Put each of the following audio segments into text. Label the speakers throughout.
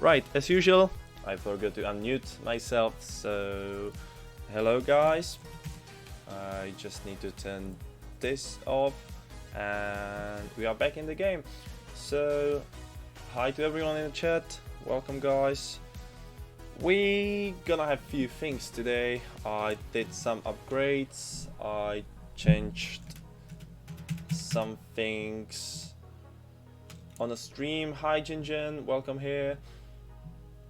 Speaker 1: Right, as usual, I forgot to unmute myself, so hello guys. I just need to turn this off and we are back in the game. So, hi to everyone in the chat, welcome guys. We gonna have few things today. I did some upgrades, I changed some things on the stream. Hi Jinjin, welcome here.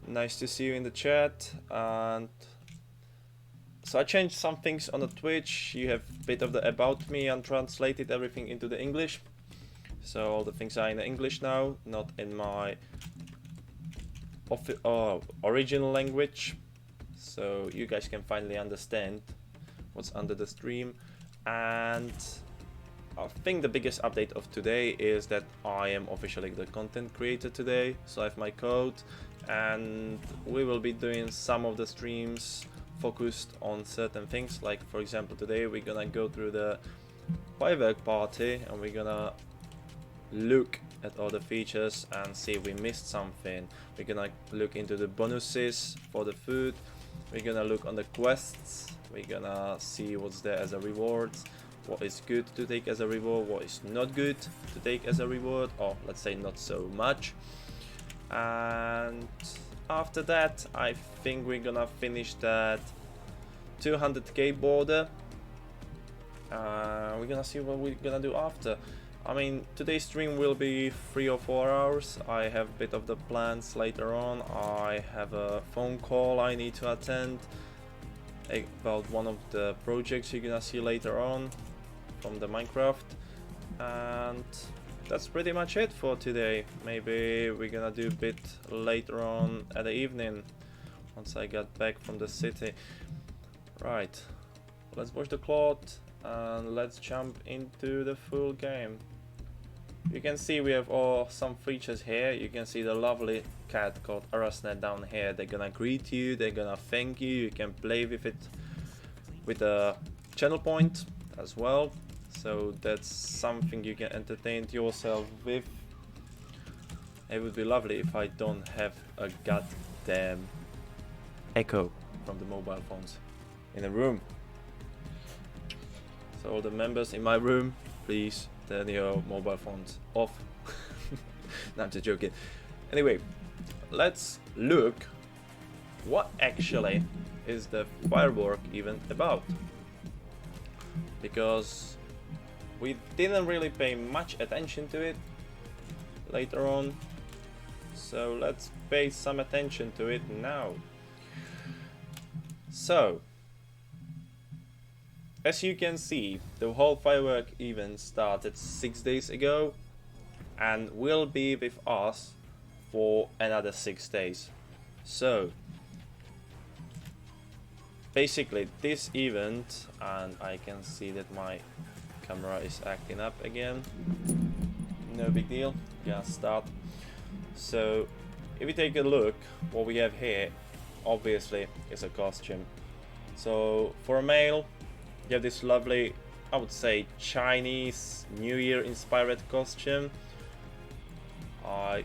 Speaker 1: Nice to see you in the chat. And so I changed some things on the Twitch. You have a bit of the about me and translated everything into the English. So all the things are in the English now, not in my original language. So you guys can finally understand what's under the stream. And I think the biggest update of today is that I am officially the content creator today. So I have my code and we will be doing some of the streams focused on certain things. Like for example, today we're gonna go through the Firework Party and we're gonna look at all the features and see if we missed something. We're gonna look into the bonuses for the food. We're gonna look on the quests. We're gonna see what's there as a reward. What is good to take as a reward, what is not good to take as a reward, or let's say not so much. And after that, I think we're gonna finish that 200k border. We're gonna see what we're gonna do after. I mean, today's stream will be 3 or 4 hours. I have a bit of the plans later on. I have a phone call I need to attend about one of the projects you're gonna see later on from the Minecraft, and that's pretty much it for today. Maybe we're gonna do a bit later on at the evening once I get back from the city. Right, let's watch the clock and let's jump into the full game. You can see we have some features here. You can see the lovely cat called Arasnet down here. They're gonna greet you, they're gonna thank you. You can play with it with a channel point as well. So that's something you can entertain yourself with. It would be lovely if I don't have a goddamn echo from the mobile phones in the room. So all the members in my room, please turn your mobile phones off. No, I'm just joking. Anyway, let's look what actually is the firework event about. Because we didn't really pay much attention to it later on, so let's pay some attention to it now. So, as you can see, the whole firework event started 6 days ago and will be with us for another 6 days. So, basically this event, and I can see that my camera is acting up again, no big deal, yeah, start. So if we take a look, what we have here obviously is a costume. So for a male, you have this lovely, I would say, Chinese New Year inspired costume. I'm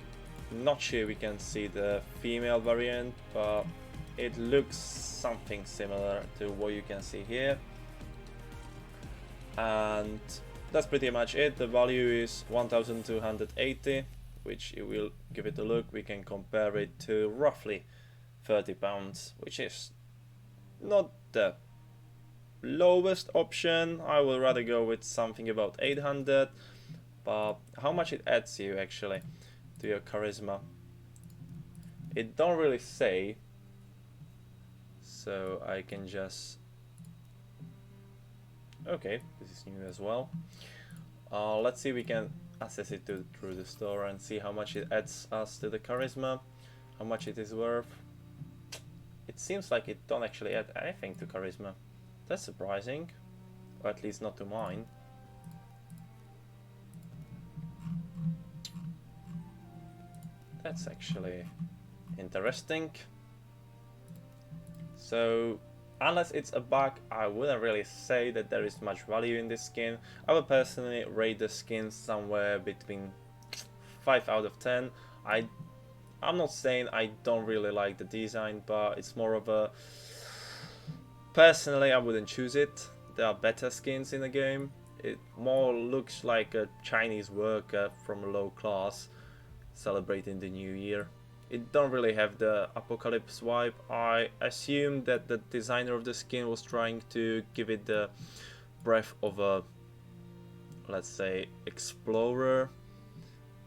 Speaker 1: not sure we can see the female variant, but it looks something similar to what you can see here. And that's pretty much it. The value is 1280, which you will give it a look. We can compare it to roughly £30, which is not the lowest option. I would rather go with something about 800, but how much it adds you actually to your charisma, it don't really say. So I can just, okay, this is new as well. Let's see if we can access it through the store and see how much it adds us to the charisma, how much it is worth. It seems like it don't actually add anything to charisma. That's surprising, or at least not to mine. That's actually interesting. So unless it's a bug, I wouldn't really say that there is much value in this skin. I would personally rate the skin somewhere between 5 out of 10. I I'm not saying I don't really like the design, but it's more of a... Personally, I wouldn't choose it. There are better skins in the game. It more looks like a Chinese worker from a low class celebrating the new year. It don't really have the apocalypse vibe. I assume that the designer of the skin was trying to give it the breath of a, let's say, explorer,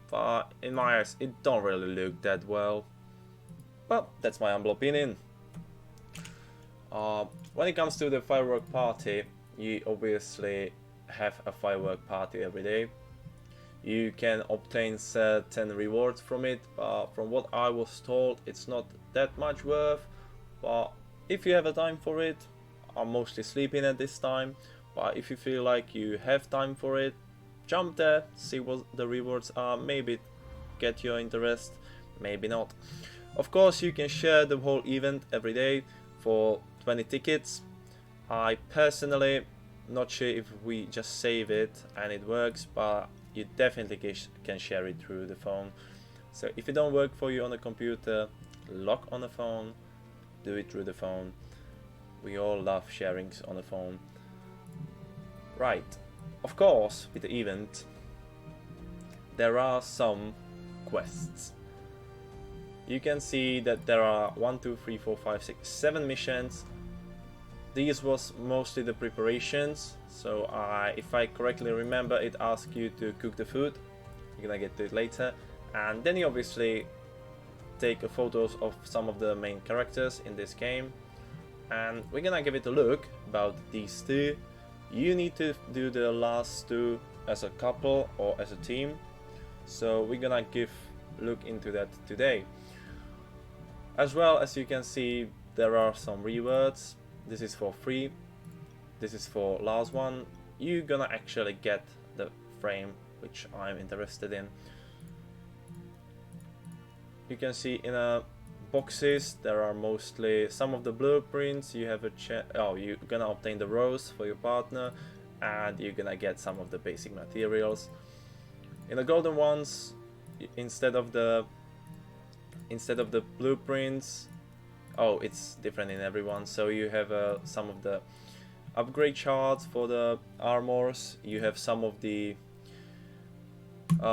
Speaker 1: but in my eyes it don't really look that well. But that's my humble opinion. When it comes to the firework party, you obviously have a firework party every day. You can obtain certain rewards from it, but from what I was told, it's not that much worth. But if you have a time for it, I'm mostly sleeping at this time, but if you feel like you have time for it, jump there, see what the rewards are, maybe get your interest, maybe not. Of course, you can share the whole event every day for 20 tickets. I personally not sure if we just save it and it works, but you definitely can share it through the phone. So if it don't work for you on the computer, log on the phone, do it through the phone. We all love sharings on the phone. Right, of course, with the event, there are some quests. You can see that there are 1, 2, 3, 4, 5, 6, 7 missions. These was mostly the preparations, so if I correctly remember, it asks you to cook the food. You're gonna get to it later, and then you obviously take photos of some of the main characters in this game, and we're gonna give it a look about these two. You need to do the last two as a couple or as a team, so we're gonna look into that today. As well, as you can see, there are some rewards. This is for free, this is for last one. You're gonna actually get the frame which I'm interested in. You can see in boxes there are mostly some of the blueprints. You have you're gonna obtain the rose for your partner, and you're gonna get some of the basic materials. In the golden ones, instead of the blueprints, it's different in everyone. So you have some of the upgrade shards for the armors, you have some of the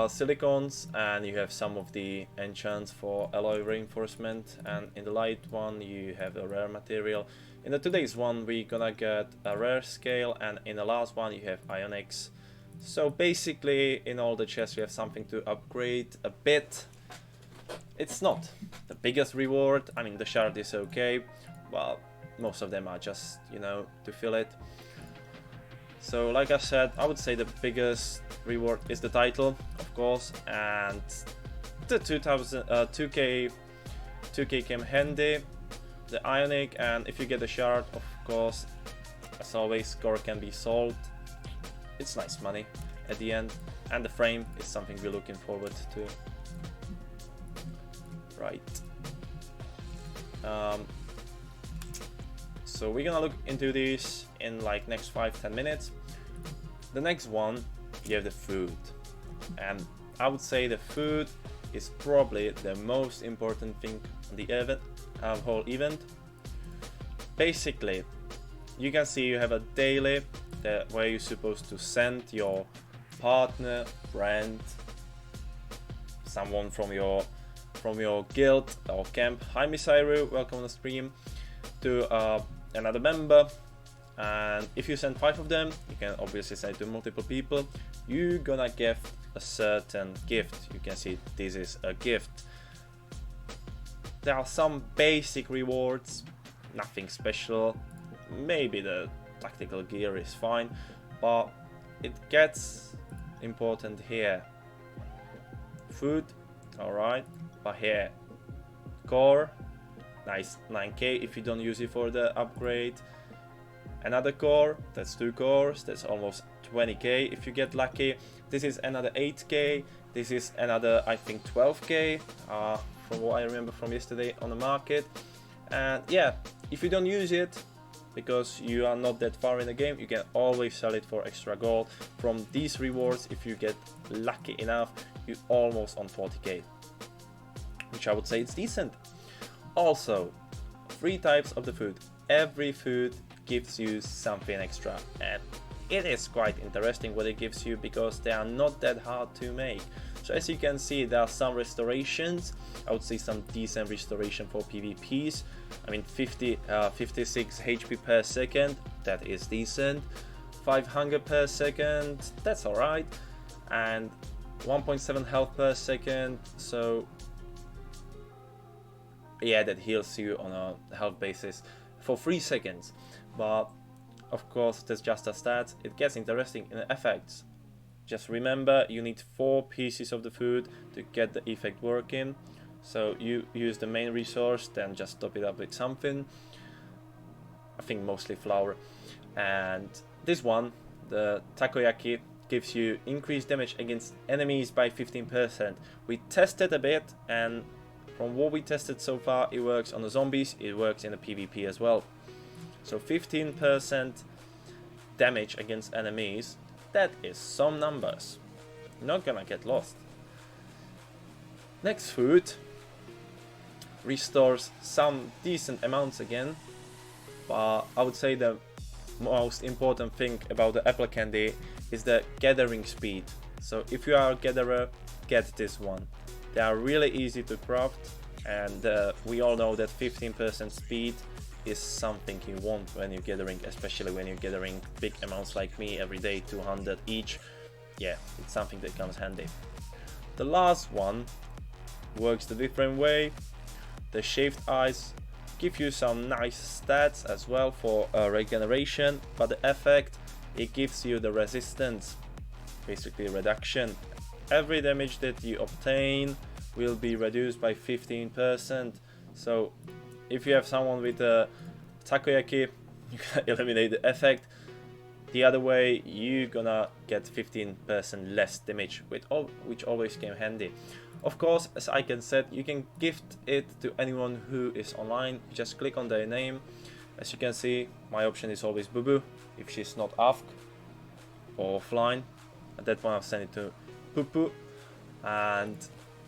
Speaker 1: silicons, and you have some of the enchants for alloy reinforcement, and in the light one you have a rare material. In the today's one we're gonna get a rare scale, and in the last one you have ionics. So basically in all the chests you have something to upgrade a bit. It's not the biggest reward. I mean, the shard is okay, but most of them are just, you know, to fill it. So like I said, I would say the biggest reward is the title, of course, and the 2k came handy, the ionic, and if you get the shard, of course, as always, score can be sold. It's nice money at the end, and the frame is something we're looking forward to. Right. So we're gonna look into this in like next 5-10 minutes. The next one, you have the food, and I would say the food is probably the most important thing on the event, whole event. Basically, you can see you have a daily where you're supposed to send your partner, friend, someone from your guild or camp. Hi Misairu, welcome on the stream, to another member, and if you send 5 of them, you can obviously send it to multiple people. You're gonna get a certain gift. You can see this is a gift. There are some basic rewards, nothing special. Maybe the tactical gear is fine, but it gets important here. Food, alright, but here, core, nice, 9k if you don't use it for the upgrade. Another core, that's 2 cores, that's almost 20k if you get lucky. This is another 8k, this is another, I think, 12k, from what I remember from yesterday on the market. And yeah, if you don't use it, because you are not that far in the game, you can always sell it for extra gold. From these rewards, if you get lucky enough, you're almost on 40k. which I would say it's decent. Also, 3 types of the food. Every food gives you something extra, and it is quite interesting what it gives you because they are not that hard to make. So as you can see, there are some restorations. I would say some decent restoration for PvPs. I mean 56 HP per second, that is decent. 5 hunger per second, that's alright. And 1.7 health per second, so yeah, that heals you on a health basis for 3 seconds. But of course, that's just a stat. It gets interesting in the effects. Just remember, you need 4 pieces of the food to get the effect working. So you use the main resource, then just top it up with something. I think mostly flour. And this one, the takoyaki, gives you increased damage against enemies by 15%. We tested a bit, and from what we tested so far, it works on the zombies, it works in the PvP as well. So 15% damage against enemies, that is some numbers. Not gonna get lost. Next food restores some decent amounts again, but I would say the most important thing about the apple candy is the gathering speed. So if you are a gatherer, get this one. They are really easy to craft, and we all know that 15% speed is something you want when you're gathering, especially when you're gathering big amounts like me every day, 200 each. Yeah, it's something that comes handy. The last one works the different way. The shaved ice give you some nice stats as well for regeneration, but the effect, it gives you the resistance, basically reduction. Every damage that you obtain will be reduced by 15%. So if you have someone with a takoyaki, you can eliminate the effect. The other way, you're gonna get 15% less damage, which always came handy. Of course, as I can said, you can gift it to anyone who is online. You just click on their name. As you can see, my option is always Bubu, if she's not AFK or offline. At that point, I'll send it to Pupu, and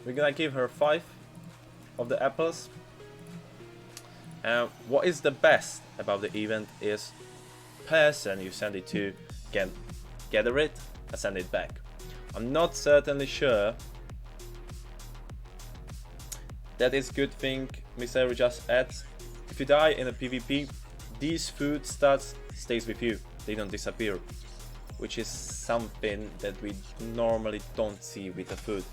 Speaker 1: we're gonna give her 5 of the apples. What is the best about the event is person you send it to can gather it and send it back. I'm not certainly sure. That is good thing Mr. just adds. If you die in a PvP, these food stats stays with you. They don't disappear, which is something that we normally don't see with the food.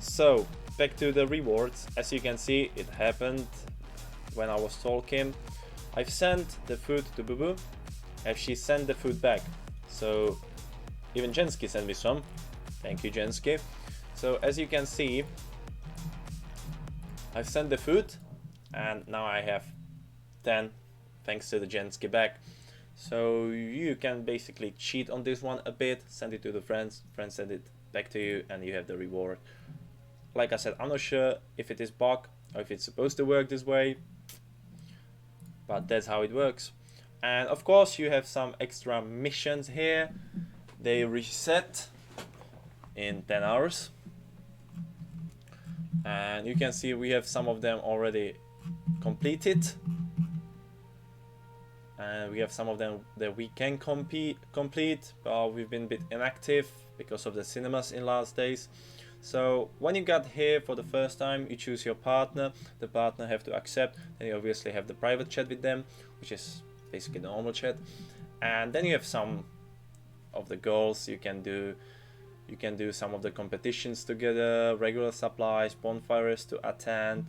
Speaker 1: So back to the rewards. As you can see, it happened when I was talking. I've sent the food to Bubu, and she sent the food back. So even Jensky sent me some. Thank you, Jensky. So as you can see, I've sent the food, and now I have 10 thanks to the Jensky back. So you can basically cheat on this one a bit, send it to the friends send it back to you, and you have the reward. Like I said, I'm not sure if it is bug or if it's supposed to work this way, but that's how it works. And of course you have some extra missions here. They reset in 10 hours. And you can see we have some of them already completed. And we have some of them that we can complete, but we've been a bit inactive because of the cinemas in last days. So when you got here for the first time, you choose your partner. The partner have to accept. Then you obviously have the private chat with them, which is basically the normal chat. And then you have some of the goals you can do. You can do some of the competitions together, regular supplies, bonfires to attend.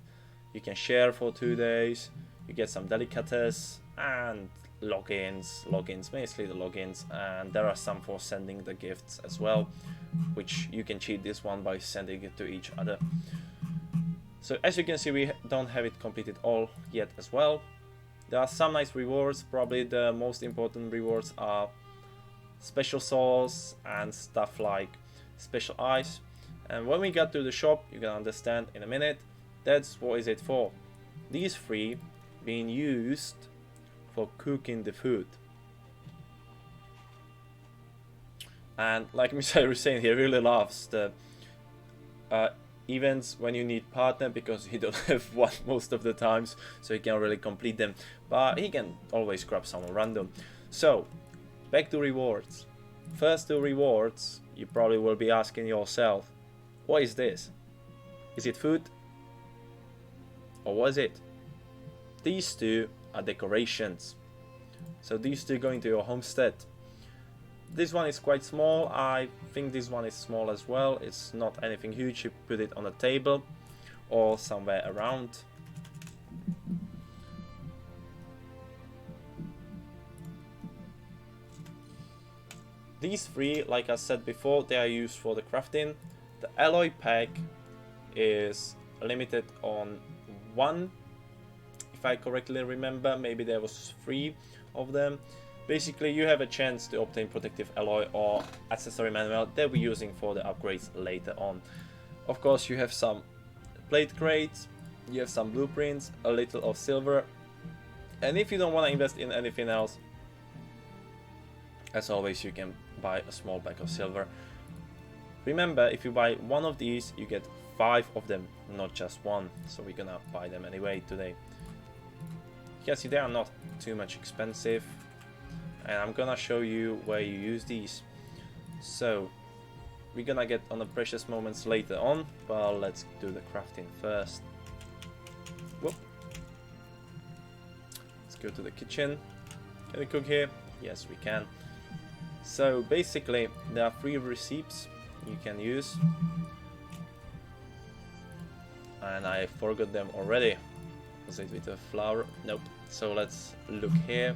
Speaker 1: You can share for 2 days. You get some delicatessen and logins, basically the logins. And there are some for sending the gifts as well, which you can cheat this one by sending it to each other. So as you can see, we don't have it completed all yet as well. There are some nice rewards. Probably the most important rewards are special souls and stuff like special ice. And when we get to the shop, you can understand in a minute that's what is it for. These 3 being used for cooking the food. And like Mr. was saying, he really loves the events when you need partner, because he don't have one most of the times, so he can't really complete them, but he can always grab someone random. So back to rewards. First two rewards, you probably will be asking yourself, what is this? Is it food? Or what is it? These two are decorations. So these two go into your homestead. This one is quite small. I think this one is small as well. It's not anything huge. You put it on a table or somewhere around. These three, like I said before, they are used for the crafting. The alloy pack is limited on one, if I correctly remember. Maybe there was 3 of them. Basically, you have a chance to obtain protective alloy or accessory manual that we're using for the upgrades later on. Of course, you have some plate crates, you have some blueprints, a little of silver, and if you don't want to invest in anything else, as always, you can buy a small bag of silver. Remember, if you buy one of these, you get 5 of them, not just one. So we're gonna buy them anyway today. You can see they are not too much expensive, and I'm gonna show you where you use these. So we're gonna get on the precious moments later on, but let's do the crafting first. Whoop. Let's go to the kitchen. Can we cook here? Yes, we can. So basically, there are 3 recipes you can use, and I forgot them already. Was it with a flower? Nope. So let's look here.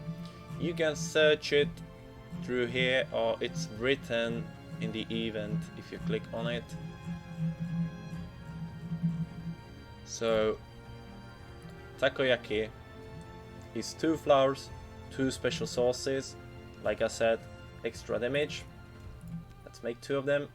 Speaker 1: You can search it through here, or it's written in the event if you click on it. So takoyaki is 2 flowers, 2 special sauces, like I said, extra damage. Let's make 2 of them.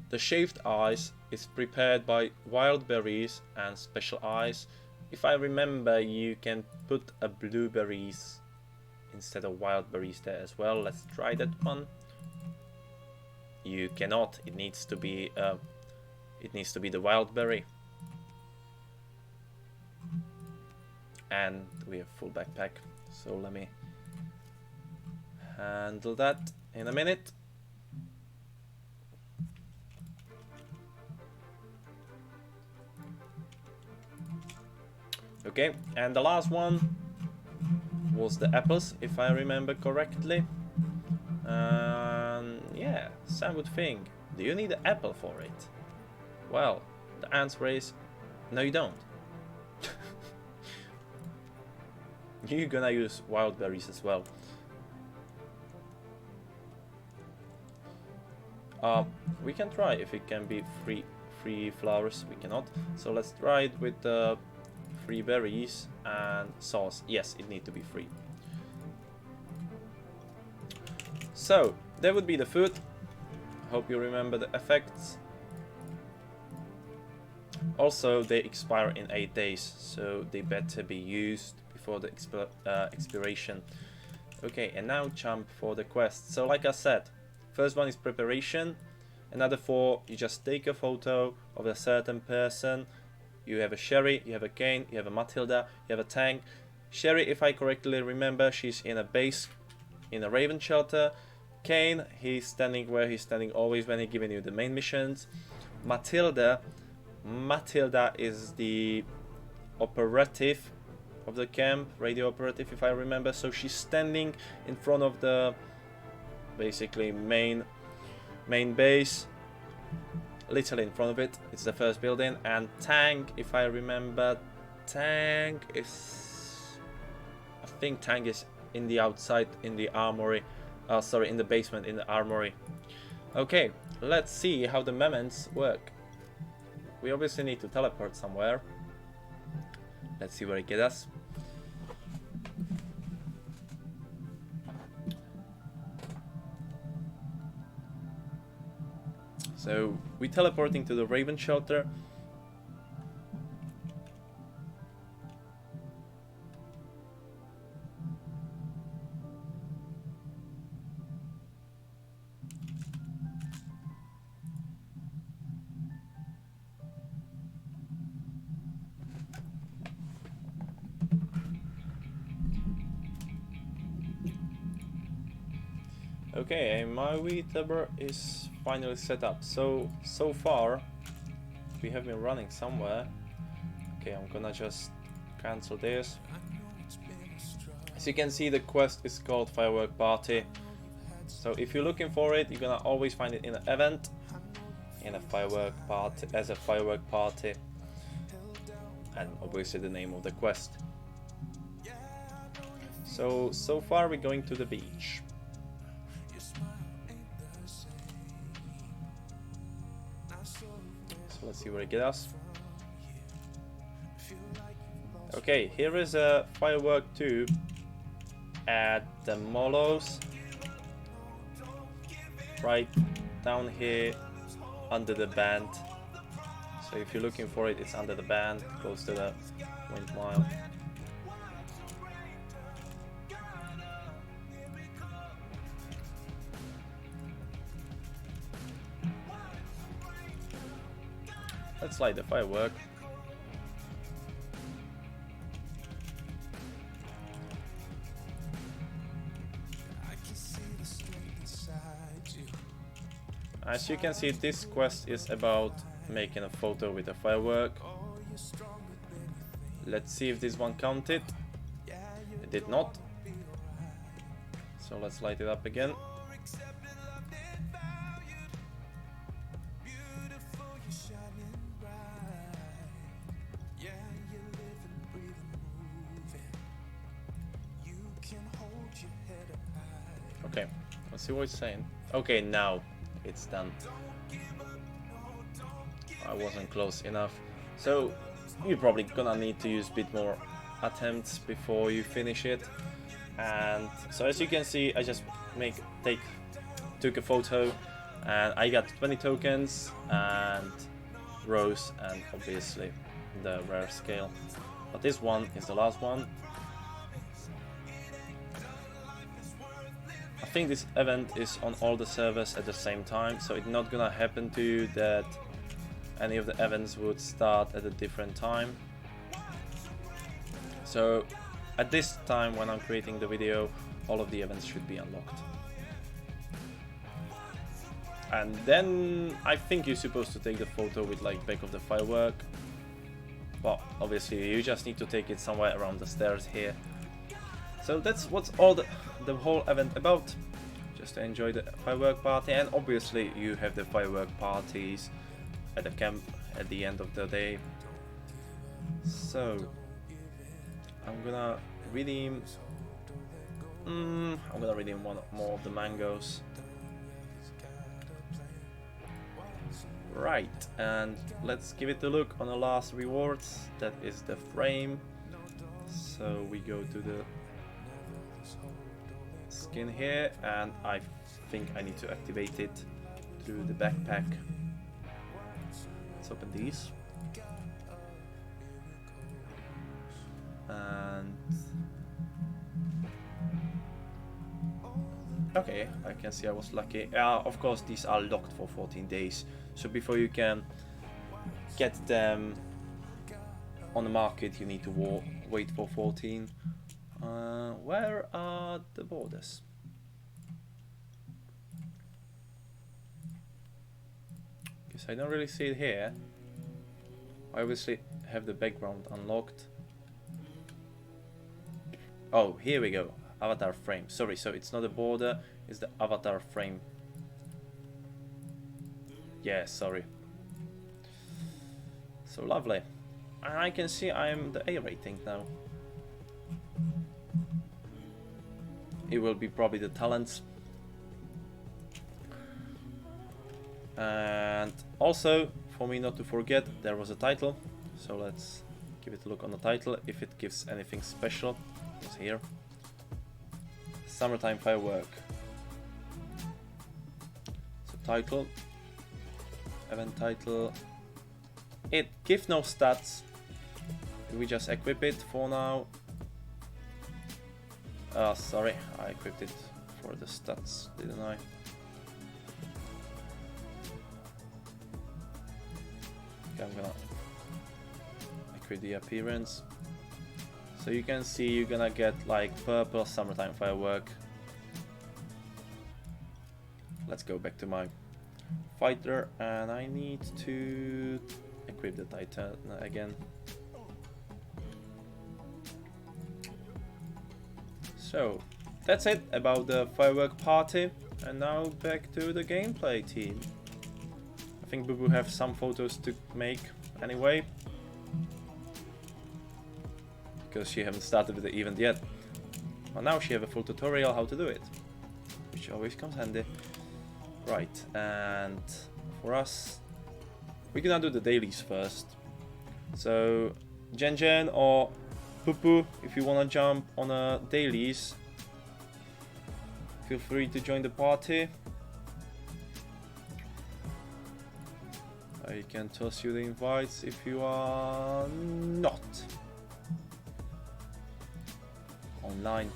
Speaker 1: The shaved ice is prepared by wild berries and special ice. If I remember, you can put a blueberries instead of wild berries there as well. Let's try that one. You cannot. It needs to be the wild berry. And we have full backpack. So let me handle that in a minute. Okay, and the last one was the apples, if I remember correctly. Yeah, Sam would think, do you need an apple for it? Well, the answer is, no you don't. You're gonna use wild berries as well. We can try if it can be free flowers. We cannot, so let's try it with the 3 berries and sauce. Yes, it needs to be free. So that would be the food. Hope you remember the effects. Also, they expire in 8 days, so they better be used before the expiration. Okay, and now jump for the quest. So like I said, first one is preparation. Another 4, you just take a photo of a certain person. You have a Sherry, you have a Kane, you have a Matilda, you have a tank. Sherry, if I correctly remember, she's in a base in a Raven shelter. Kane, he's standing where he's standing always when he's giving you the main missions. Matilda is the operative of the camp, radio operative if I remember. So she's standing in front of the basically main base. Literally in front of it. It's the first building. And tank, if I remember, tank is, I think tank is in the outside in the armory. Sorry, in the basement in the armory. Okay, let's see how the moments work. We obviously need to teleport somewhere. Let's see where it gets us. So we're teleporting to the Raven shelter. Okay, my VTuber is finally set up. So far we have been running somewhere. Okay, I'm gonna just cancel this. As you can see, the quest is called Firework Party. So if you're looking for it, you're gonna always find it in an event, in a firework party, as a firework party, and obviously the name of the quest. So far we're going to the beach. So let's see where it gets us. Okay, here is a firework tube at the Molos, right down here under the band. So if you're looking for it, it's under the band, close to the windmill. Let's light the firework. As you can see, this quest is about making a photo with a firework. Let's see if this one counted. It did not. So let's light it up again. Okay, let's see what it's saying. Okay, now it's done. I wasn't close enough. So you're probably gonna need to use a bit more attempts before you finish it. And so as you can see, I just took a photo and I got 20 tokens and rose and obviously the rare scale. But this one is the last one. I think this event is on all the servers at the same time, so it's not gonna happen to you that any of the events would start at a different time. So at this time when I'm creating the video, all of the events should be unlocked. And then I think you're supposed to take the photo with like back of the firework. Well, obviously you just need to take it somewhere around the stairs here. So that's what's all the whole event about. Just to enjoy the firework party, and obviously you have the firework parties at the camp at the end of the day. So I'm gonna redeem one more of the mangoes. Right, and let's give it a look on the last rewards. That is the frame. So we go to the skin here, and I think I need to activate it through the backpack. Let's open these. And okay, I can see I was lucky. Of course, these are locked for 14 days. So before you can get them on the market, you need to wait for 14. Where are the borders? Because I don't really see it here. I obviously have the background unlocked. Oh, here we go. Avatar frame. Sorry, so it's not a border, it's the avatar frame. Yeah, sorry. So lovely. And I can see I'm the A rating now. It will be probably the talents. And also, for me not to forget, there was a title. So let's give it a look on the title, if it gives anything special. It's here. Summertime Firework. So title. Event title. It gives no stats. We just equip it for now. Sorry, I equipped it for the stats, didn't I? Okay, I'm gonna equip the appearance. So you can see you're gonna get like purple summertime firework. let's go back to my fighter, and I need to equip the Titan again. So that's it about the firework party, and now back to the gameplay team. I think Boo Boo have some photos to make anyway, because she haven't started with the event yet. But now she have a full tutorial how to do it, which always comes handy. Right, and for us, we're gonna do the dailies first. So Jen or Poo Poo, if you wanna jump on a dailies, feel free to join the party. I can toss you the invites if you are not online.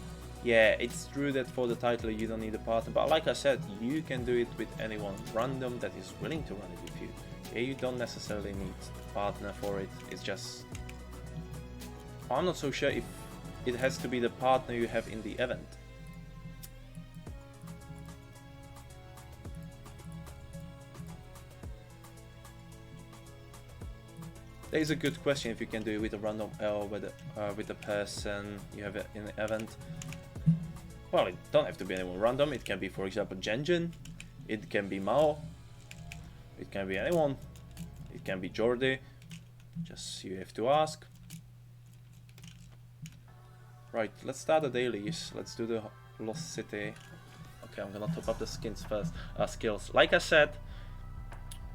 Speaker 1: Yeah, it's true that for the title you don't need a partner, but like I said, you can do it with anyone random that is willing to run it with you. Yeah, you don't necessarily need a partner for it. It's just, I'm not so sure if it has to be the partner you have in the event. That is a good question, if you can do it with a random L with the person you have in the event. Well, it don't have to be anyone random. It can be, for example, Jen. It can be Mao. It can be anyone. It can be Jordi. Just you have to ask. Right, let's start the dailies. Let's do the Lost City. Okay, I'm gonna top up the skins first. Skills. Like I said,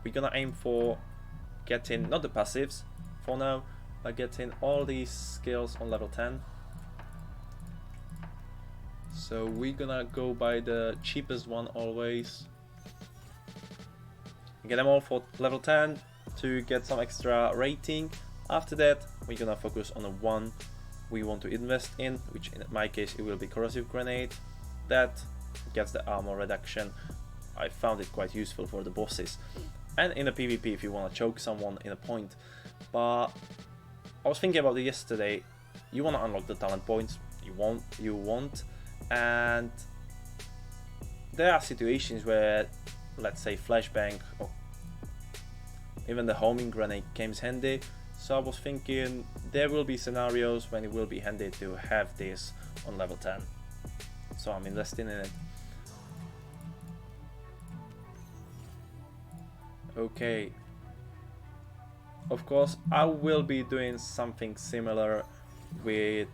Speaker 1: we're gonna aim for getting not the passives for now, but getting all these skills on level 10. So we're gonna go by the cheapest one always. Get them all for level 10 to get some extra rating. After that, we're gonna focus on the one we want to invest in, which in my case it will be corrosive grenade. That gets the armor reduction. I found it quite useful for the bosses and in a PvP if you want to choke someone in a point. But I was thinking about it yesterday. You want to unlock the talent points, you want, and there are situations where, let's say, flashbang or even the homing grenade comes handy. So I was thinking there will be scenarios when it will be handy to have this on level 10. So I'm investing in it. Okay. Of course, I will be doing something similar with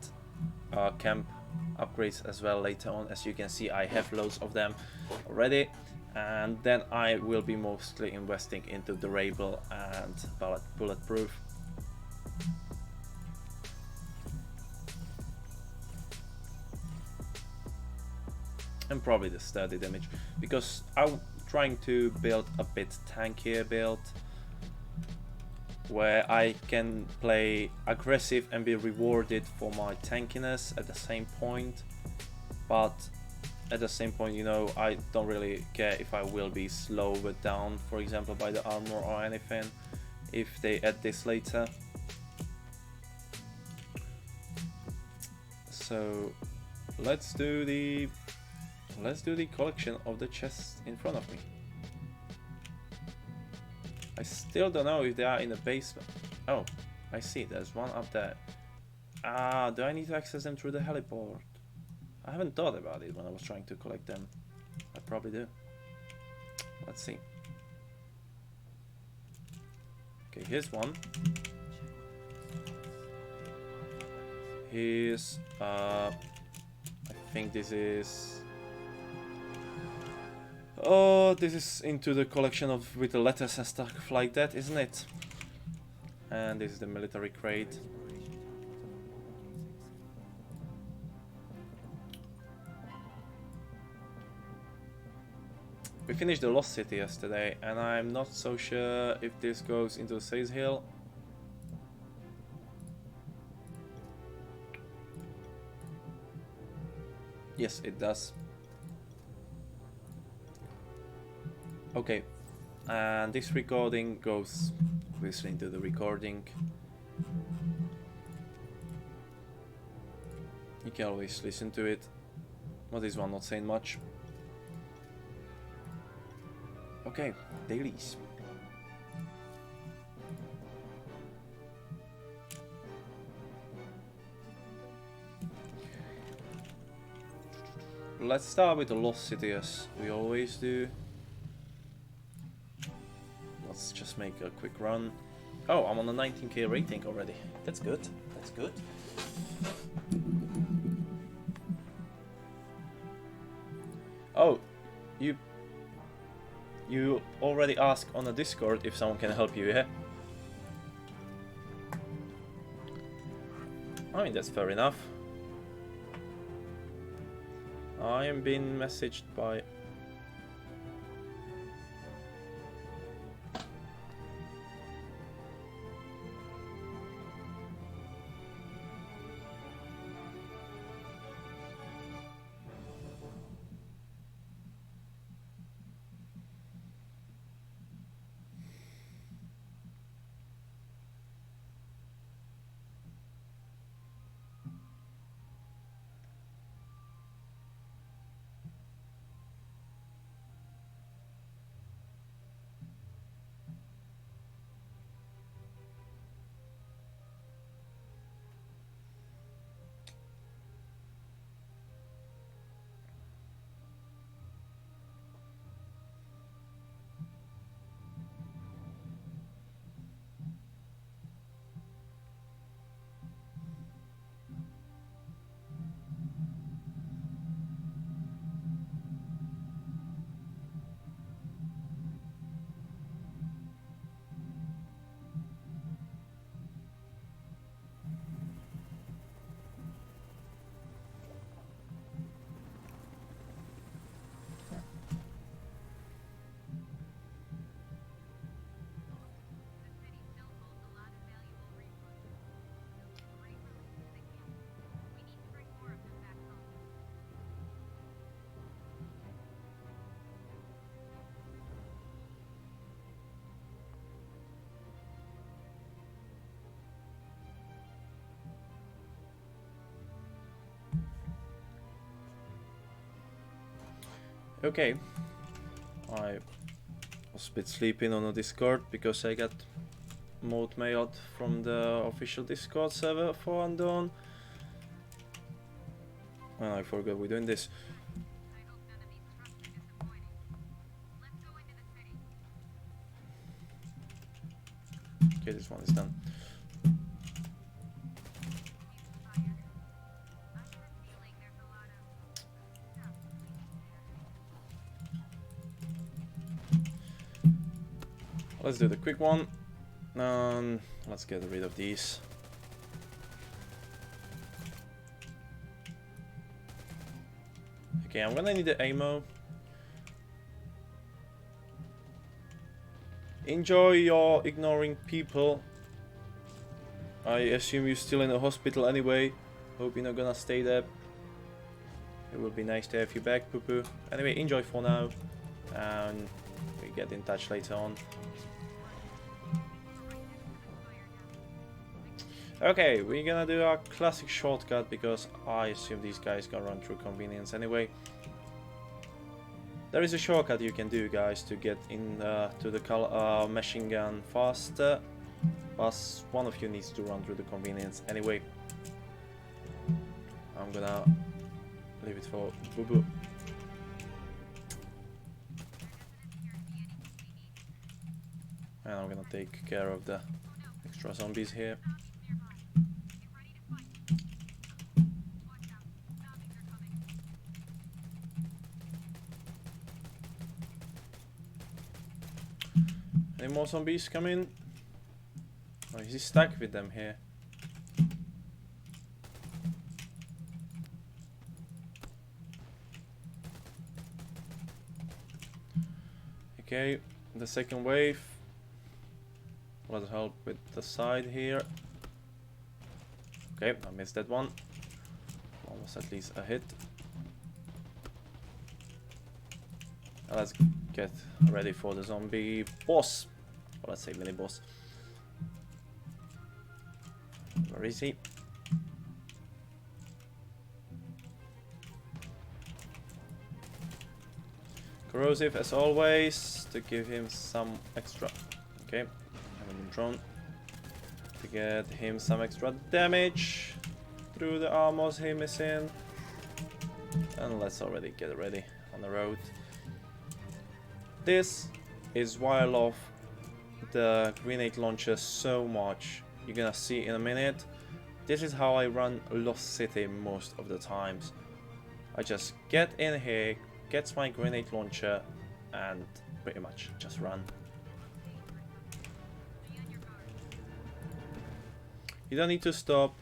Speaker 1: camp upgrades as well later on. As you can see, I have loads of them already, and then I will be mostly investing into durable and bulletproof. And probably the sturdy damage, because I'm trying to build a bit tankier build where I can play aggressive and be rewarded for my tankiness at the same point, but at the same point, you know, I don't really care if I will be slowed down, for example, by the armor or anything, if they add this later. So let's do the collection of the chests in front of me. I still don't know if they are in the basement. Oh, I see, there's one up there. Ah, do I need to access them through the heliport? I haven't thought about it when I was trying to collect them. I probably do. Let's see. Okay, here's one. Here's I think this is, oh, this is into the collection of with the letters and stuff like that, isn't it? And this is the military crate. We finished the Lost City yesterday, and I'm not so sure if this goes into the Sales Hill. Yes, it does. Okay, and this recording goes obviously into the recording. You can always listen to it. But this one not saying much. Okay, dailies. Let's start with the Lost City as we always do. Let's just make a quick run. Oh, I'm on a 19k rating already. That's good. That's good. Oh, you already asked on the Discord if someone can help you, yeah? I mean, that's fair enough. I am being messaged by... Okay, I was a bit sleeping on the Discord because I got mode mailed from the official Discord server for Undawn. And I forgot we're doing this. Okay, this one is done. Let's do the quick one. Let's get rid of these. Okay, I'm gonna need the ammo. Enjoy your ignoring people. I assume you're still in the hospital anyway. Hope you're not gonna stay there. It would be nice to have you back, Poo Poo. Anyway, enjoy for now. And we get in touch later on. Okay, we're gonna do our classic shortcut because I assume these guys gonna run through convenience anyway. There is a shortcut you can do, guys, to get in to the machine gun faster, but one of you needs to run through the convenience anyway. I'm gonna leave it for Boo Boo. And I'm gonna take care of the extra zombies here. Any more zombies coming? Or is he stuck with them here? Okay, the second wave. Let's help with the side here. Okay, I missed that one. Almost at least a hit. Let's get ready for the zombie boss. Or let's say mini boss. Where is he? corrosive as always to give him some extra. Okay, having him drawn to get him some extra damage through the armors he missing. And let's already get ready on the road. This is why I love the grenade launcher so much. You're gonna see in a minute. This is how I run Lost City most of the times. I just get in here, get my grenade launcher, and pretty much just run. You don't need to stop.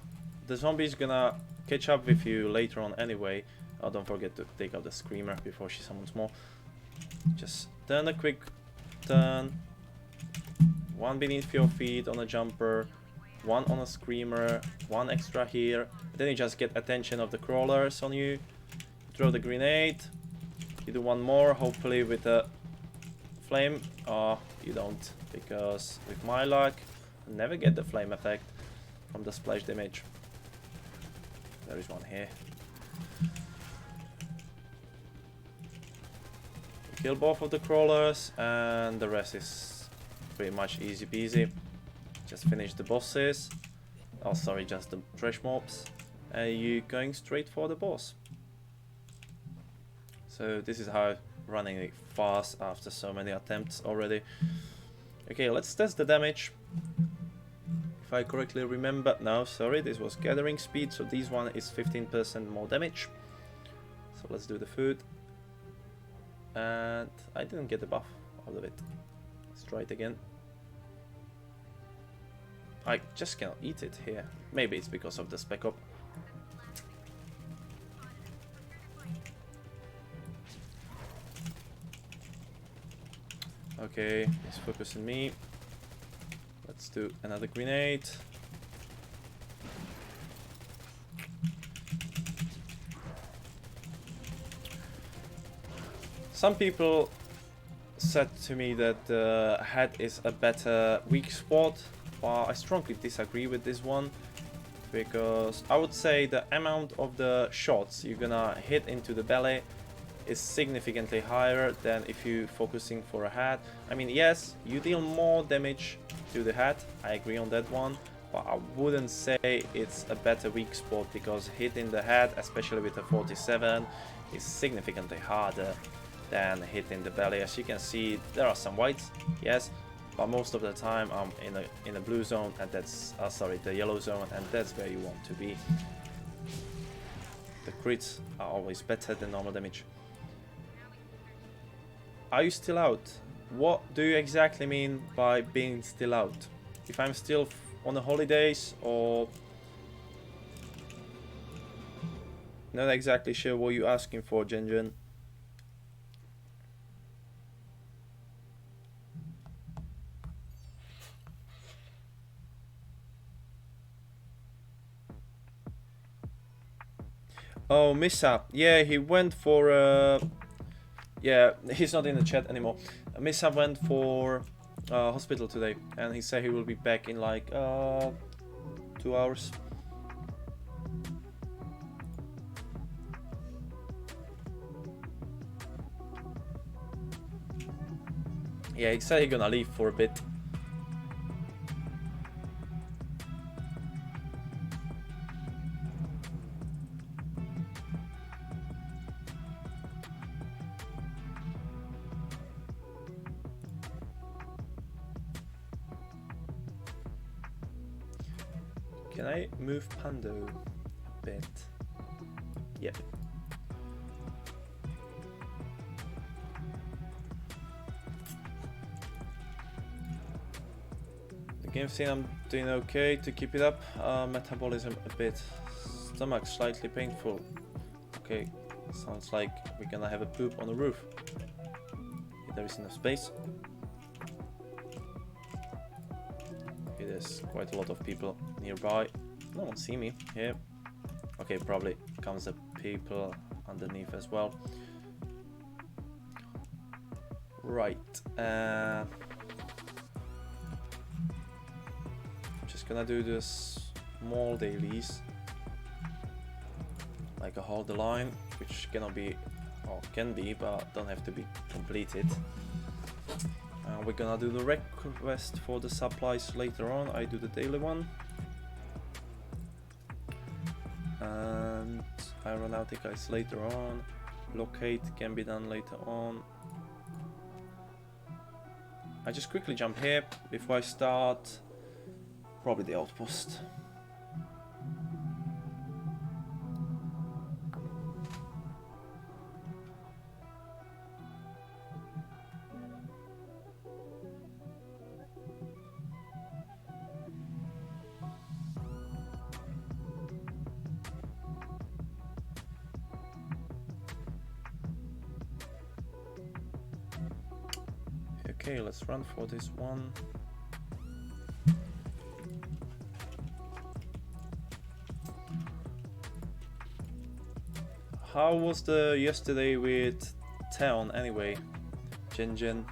Speaker 1: The zombie's gonna catch up with you later on anyway. Oh, don't forget to take out the screamer before she summons more. Just turn a quick turn. One beneath your feet on a jumper. One on a screamer. One extra here. Then you just get attention of the crawlers on you. Throw the grenade. You do one more, hopefully with a flame. Oh, you don't. Because with my luck, I never get the flame effect from the splash damage. There is one here. Kill both of the crawlers and the rest is pretty much easy peasy. Just finish the bosses. Oh, sorry, just the trash mobs. And you're going straight for the boss. So this is how running it fast after so many attempts already. Okay, let's test the damage. If I correctly remember, no, sorry, this was gathering speed, so this one is 15% more damage. So let's do the food. And I didn't get the buff out of it. Let's try it again. I just cannot eat it here. Maybe it's because of the spec up. Okay, let's focus on me. Let's do another grenade. Some people said to me that the head is a better weak spot, but I strongly disagree with this one, because I would say the amount of the shots you're gonna hit into the belly is significantly higher than if you're focusing for a head. I mean, yes, you deal more damage to the head, I agree on that one, but I wouldn't say it's a better weak spot, because hitting the head, especially with a 47, is significantly harder than hitting the belly. As you can see, there are some whites, yes, but most of the time I'm in a blue zone, and that's sorry, the yellow zone, and that's where you want to be. The crits are always better than normal damage. Are you still out? What do you exactly mean by being still out? If I'm still on the holidays, or not exactly sure what you're asking for, Jinjin. Oh, Missa. Yeah, he went for yeah, he's not in the chat anymore. Missa went for hospital today, and he said he will be back in like 2 hours. Yeah, he said he's gonna leave for a bit. Can I move Pando a bit? Yep. The game saying I'm doing okay to keep it up. Metabolism a bit. Stomach slightly painful. Okay, sounds like we're gonna have a poop on the roof. If there is enough space. Okay, there's quite a lot of people nearby. No one see me here. Okay, probably comes the people underneath as well. Right. Just gonna do this small dailies, like a hold the line, which cannot be, or can be, but don't have to be completed. We're gonna do the request for the supplies later on. I do the daily one. And aeronautic is later on. Blockade can be done later on. I just quickly jump here before I start. Probably the outpost. Okay, let's run for this one. How was the yesterday with town anyway, Jin?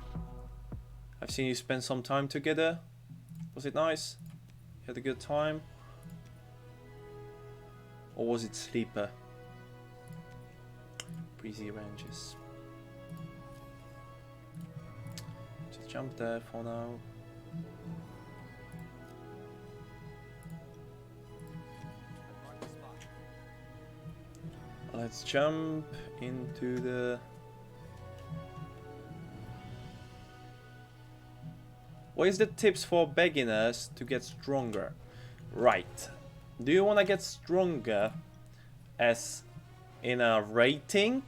Speaker 1: I've seen you spend some time together. Was it nice? You had a good time? Or was it sleeper? Breezy ranges. Just jump there for now. Let's jump into the... What is the tips for beginners to get stronger? Right. Do you want to get stronger as in a rating?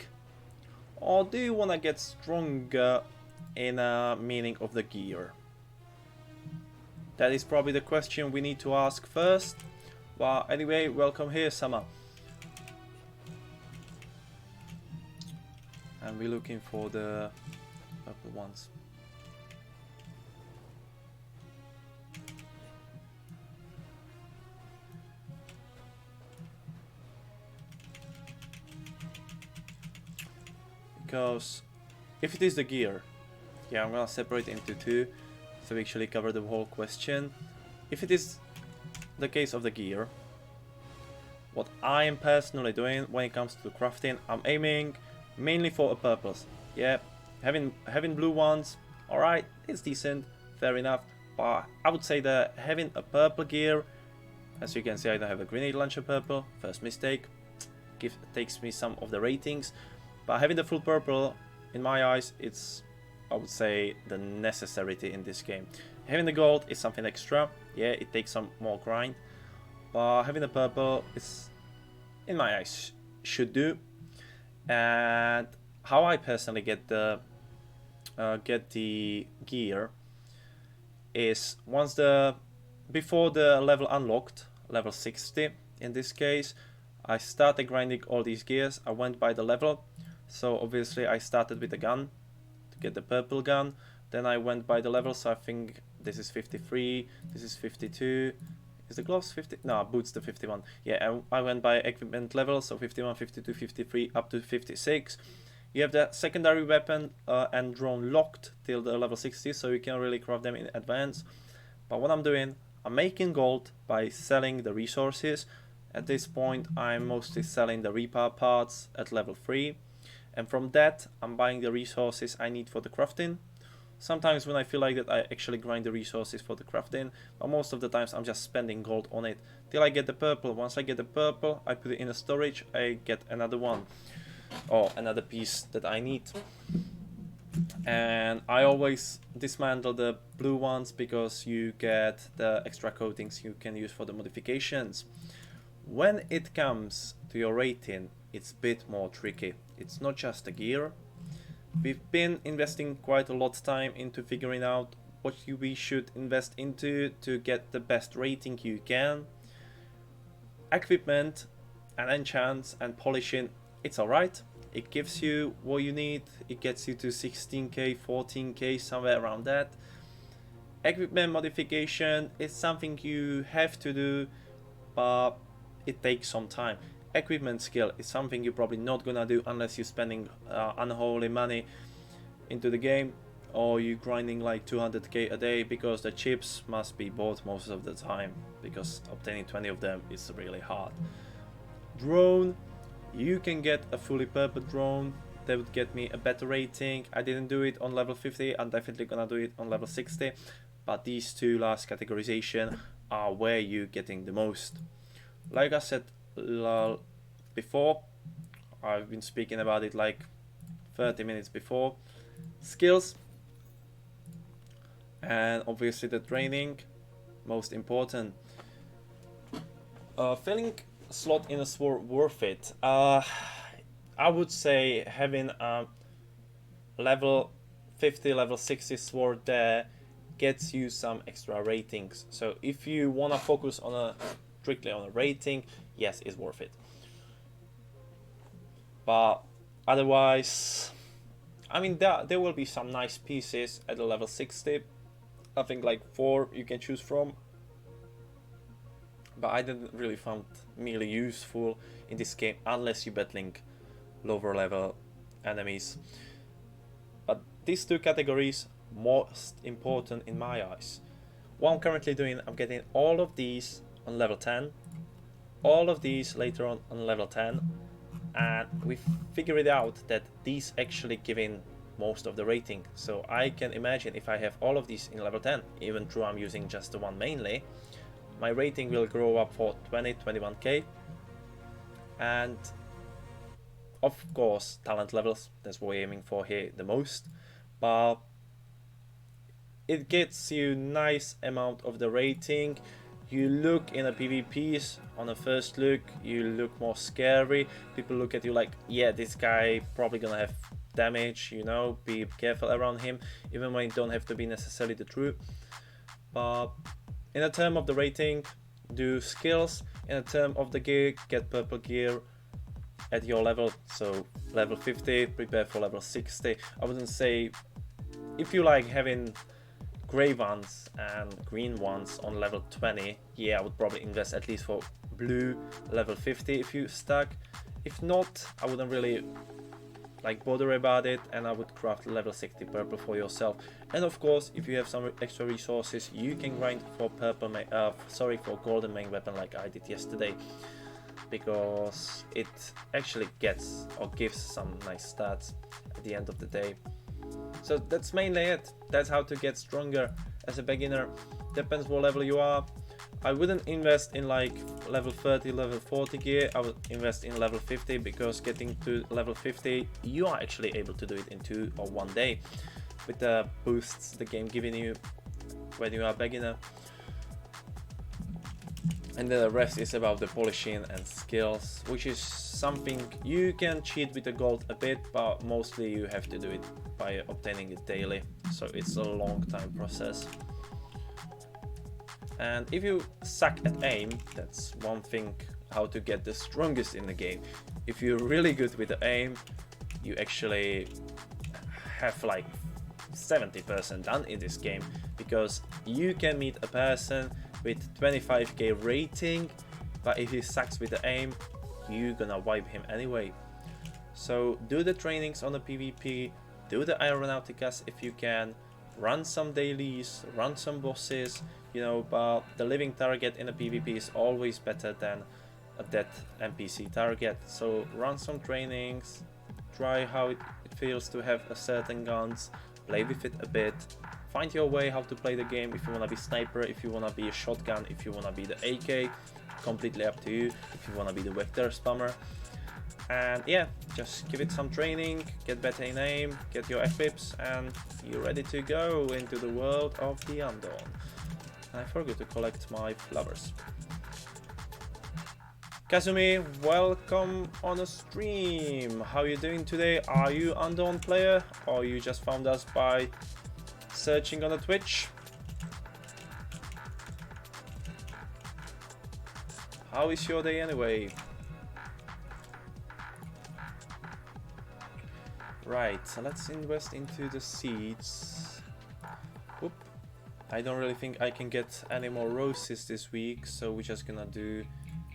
Speaker 1: Or do you want to get stronger in a meaning of the gear? That is probably the question we need to ask first. But anyway, welcome here, Sama. And we're looking for the purple ones. Because if it is the gear, yeah, I'm gonna separate into two so we actually cover the whole question. If it is the case of the gear, what I am personally doing when it comes to crafting, I'm aiming mainly for a purpose. Yeah, having blue ones, alright, it's decent, fair enough. But I would say that having a purple gear, as you can see, I don't have a grenade launcher purple. First mistake, takes me some of the ratings. But having the full purple, in my eyes, it's, I would say, the necessity in this game. Having the gold is something extra. Yeah, it takes some more grind. But having the purple is, in my eyes, should do. And how I personally get the gear is before the level unlocked, level 60 in this case, I started grinding all these gears. I went by the level, so obviously I started with the gun to get the purple gun. Then I went by the level, so I think this is 53, this is 52. Is the gloves 50? No, boots the 51. Yeah, I went by equipment level, so 51, 52, 53, up to 56. You have the secondary weapon and drone locked till the level 60, so you can really craft them in advance. But what I'm doing, I'm making gold by selling the resources. At this point, I'm mostly selling the repair parts at level 3. And from that, I'm buying the resources I need for the crafting. Sometimes when I feel like that, I actually grind the resources for the crafting, but most of the times I'm just spending gold on it till I get the purple. Once I get the purple, I put it in a storage, I get another one or another piece that I need. And I always dismantle the blue ones because you get the extra coatings you can use for the modifications. When it comes to your rating, it's a bit more tricky. It's not just the gear. We've been investing quite a lot of time into figuring out what we should invest into to get the best rating you can. Equipment and enchants and polishing, it's alright. It gives you what you need. It gets you to 16k, 14k, somewhere around that. Equipment modification is something you have to do, but it takes some time. Equipment skill is something you're probably not gonna do unless you're spending unholy money into the game, or you're grinding like 200k a day, because the chips must be bought most of the time, because obtaining 20 of them is really hard. Drone, you can get a fully purple drone that would get me a better rating. I didn't do it on level 50, I'm definitely gonna do it on level 60, but these two last categorization are where you're getting the most. Like I said before, I've been speaking about it like 30 minutes before. Skills, and obviously the training, most important. Filling a slot in a sword worth it? I would say having a level 50, level 60 sword there gets you some extra ratings. So if you want to focus on strictly on a rating, yes, it's worth it. But otherwise, I mean, there will be some nice pieces at the level 60. I think like 4 you can choose from, but I didn't really find melee useful in this game unless you're battling lower level enemies. But these two categories most important in my eyes. What I'm currently doing, I'm getting all of these on level 10, all of these later on level 10, and we figured out that these actually giving most of the rating. So I can imagine if I have all of these in level 10, even though I'm using just the one mainly, my rating will grow up for 20-21k. And of course talent levels, that's what we're aiming for here the most, but it gets you nice amount of the rating. You look in a PvPs, on a first look, you look more scary. People look at you like, yeah, this guy probably gonna have damage, you know, be careful around him, even when it don't have to be necessarily the truth. But in a term of the rating, do skills. In a term of the gear, get purple gear at your level. So level 50, prepare for level 60. I wouldn't say, if you like having grey ones and green ones on level 20, yeah, I would probably invest at least for blue level 50 if you stuck. If not, I wouldn't really like bother about it, and I would craft level 60 purple for yourself. And of course, if you have some extra resources, you can grind for purple for golden main weapon like I did yesterday, because it actually gets or gives some nice stats at the end of the day. So that's mainly it. That's how to get stronger as a beginner. Depends what level you are. I wouldn't invest in like level 30, level 40 gear. I would invest in level 50, because getting to level 50, you are actually able to do it in 2 or 1 day with the boosts the game giving you when you are a beginner. And the rest is about the polishing and skills, which is something you can cheat with the gold a bit, but mostly you have to do it by obtaining it daily. So it's a long time process. And if you suck at aim, that's one thing how to get the strongest in the game. If you're really good with the aim, you actually have like 70% done in this game, because you can meet a person with 25k rating, but if he sucks with the aim, you're gonna wipe him anyway. So do the trainings on the PvP, do the aeronauticas if you can, run some dailies, run some bosses, you know, but the living target in a PvP is always better than a dead NPC target. So run some trainings, try how it feels to have a certain guns, play with it a bit, find your way how to play the game. If you want to be sniper, if you want to be a shotgun, if you want to be the AK, completely up to you. If you want to be the vector spammer. And yeah, just give it some training, get better in aim, get your equips, and you're ready to go into the world of the Undawn. And I forgot to collect my flowers. Kazumi, welcome on the stream. How are you doing today? Are you Undawn player, or you just found us by searching on the Twitch? How is your day anyway? Right, so let's invest into the seeds. Whoop. I don't really think I can get any more roses this week, so we're just gonna do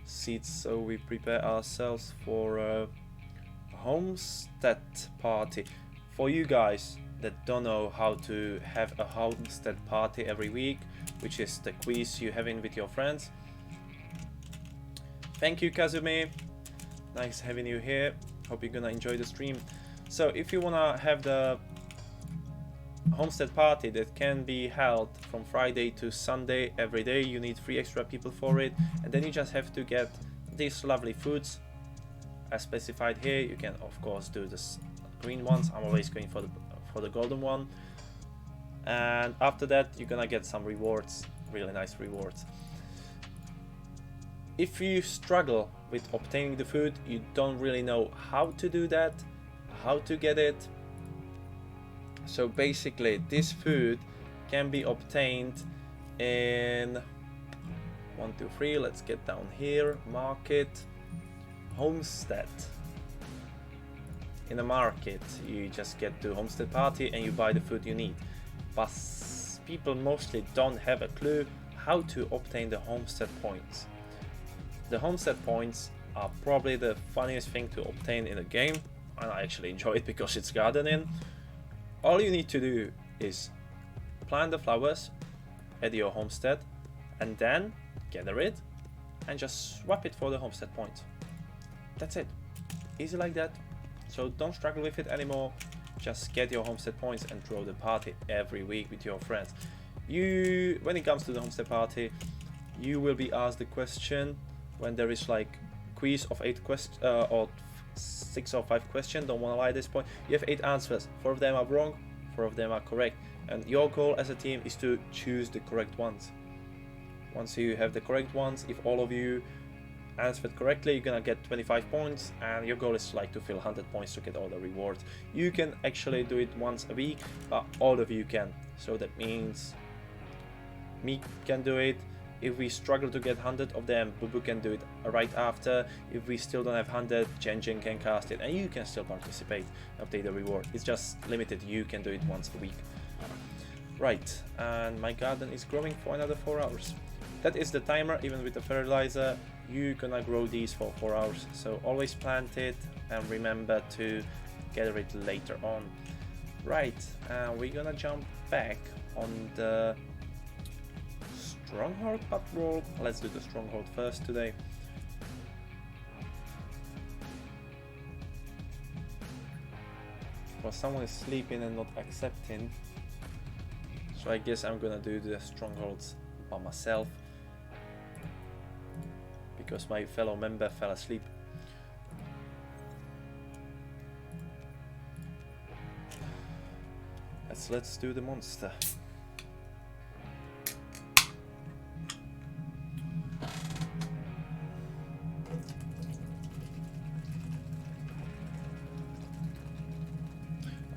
Speaker 1: seeds so we prepare ourselves for a Homestead party. For you guys that don't know how to have a Homestead party every week, which is the quiz you having with your friends. Thank you, Kazumi. Nice having you here. Hope you're gonna enjoy the stream. So if you wanna have the homestead party that can be held from Friday to Sunday every day, you need 3 extra people for it, and then you just have to get these lovely foods as specified here. You can of course do this green ones. I'm always going for the golden one, and after that you're gonna get some rewards, really nice rewards. If you struggle with obtaining the food, you don't really know how to do that, how to get it. So basically this food can be obtained in 1, 2, 3, let's get down here, market, homestead. In the market you just get to homestead party and you buy the food you need, but people mostly don't have a clue how to obtain the homestead points. The homestead points are probably the funniest thing to obtain in the game, and I actually enjoy it because it's gardening. All you need to do is plant the flowers at your homestead and then gather it and just swap it for the homestead points. That's it. Easy like that. So don't struggle with it anymore. Just get your homestead points and throw the party every week with your friends. When it comes to the homestead party, you will be asked the question when there is like quiz of 8 questions or 6 or 5 questions. Don't want to lie at this point. You have 8 answers. 4 of them are wrong, 4 of them are correct, and your goal as a team is to choose the correct ones. Once you have the correct ones, if all of you answered correctly, you're gonna get 25 points, and your goal is like to fill 100 points to get all the rewards. You can actually do it once a week, but all of you can. So that means me can do it. If we struggle to get 100 of them, Bubu can do it right after. If we still don't have 100, Jen can cast it, and you can still participate, obtain the reward. It's just limited, you can do it once a week. Right, and my garden is growing for another 4 hours. That is the timer. Even with the fertilizer, you're gonna grow these for 4 hours. So always plant it and remember to gather it later on. Right, and we're gonna jump back on the Stronghold patrol. Let's do the Stronghold first today. Well, someone is sleeping and not accepting, so I guess I'm gonna do the Strongholds by myself because my fellow member fell asleep. Let's do the monster.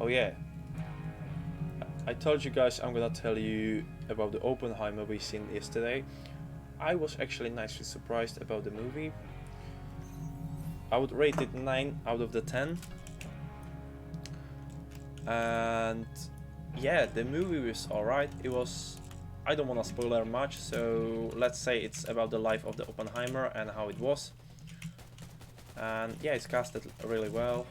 Speaker 1: Oh yeah, I told you guys I'm gonna tell you about the Oppenheimer we seen yesterday. I was actually nicely surprised about the movie. I would rate it 9 out of the 10. And yeah, the movie was alright. It was, I don't want to spoiler much, so let's say it's about the life of the Oppenheimer and how it was. And yeah, it's casted really well.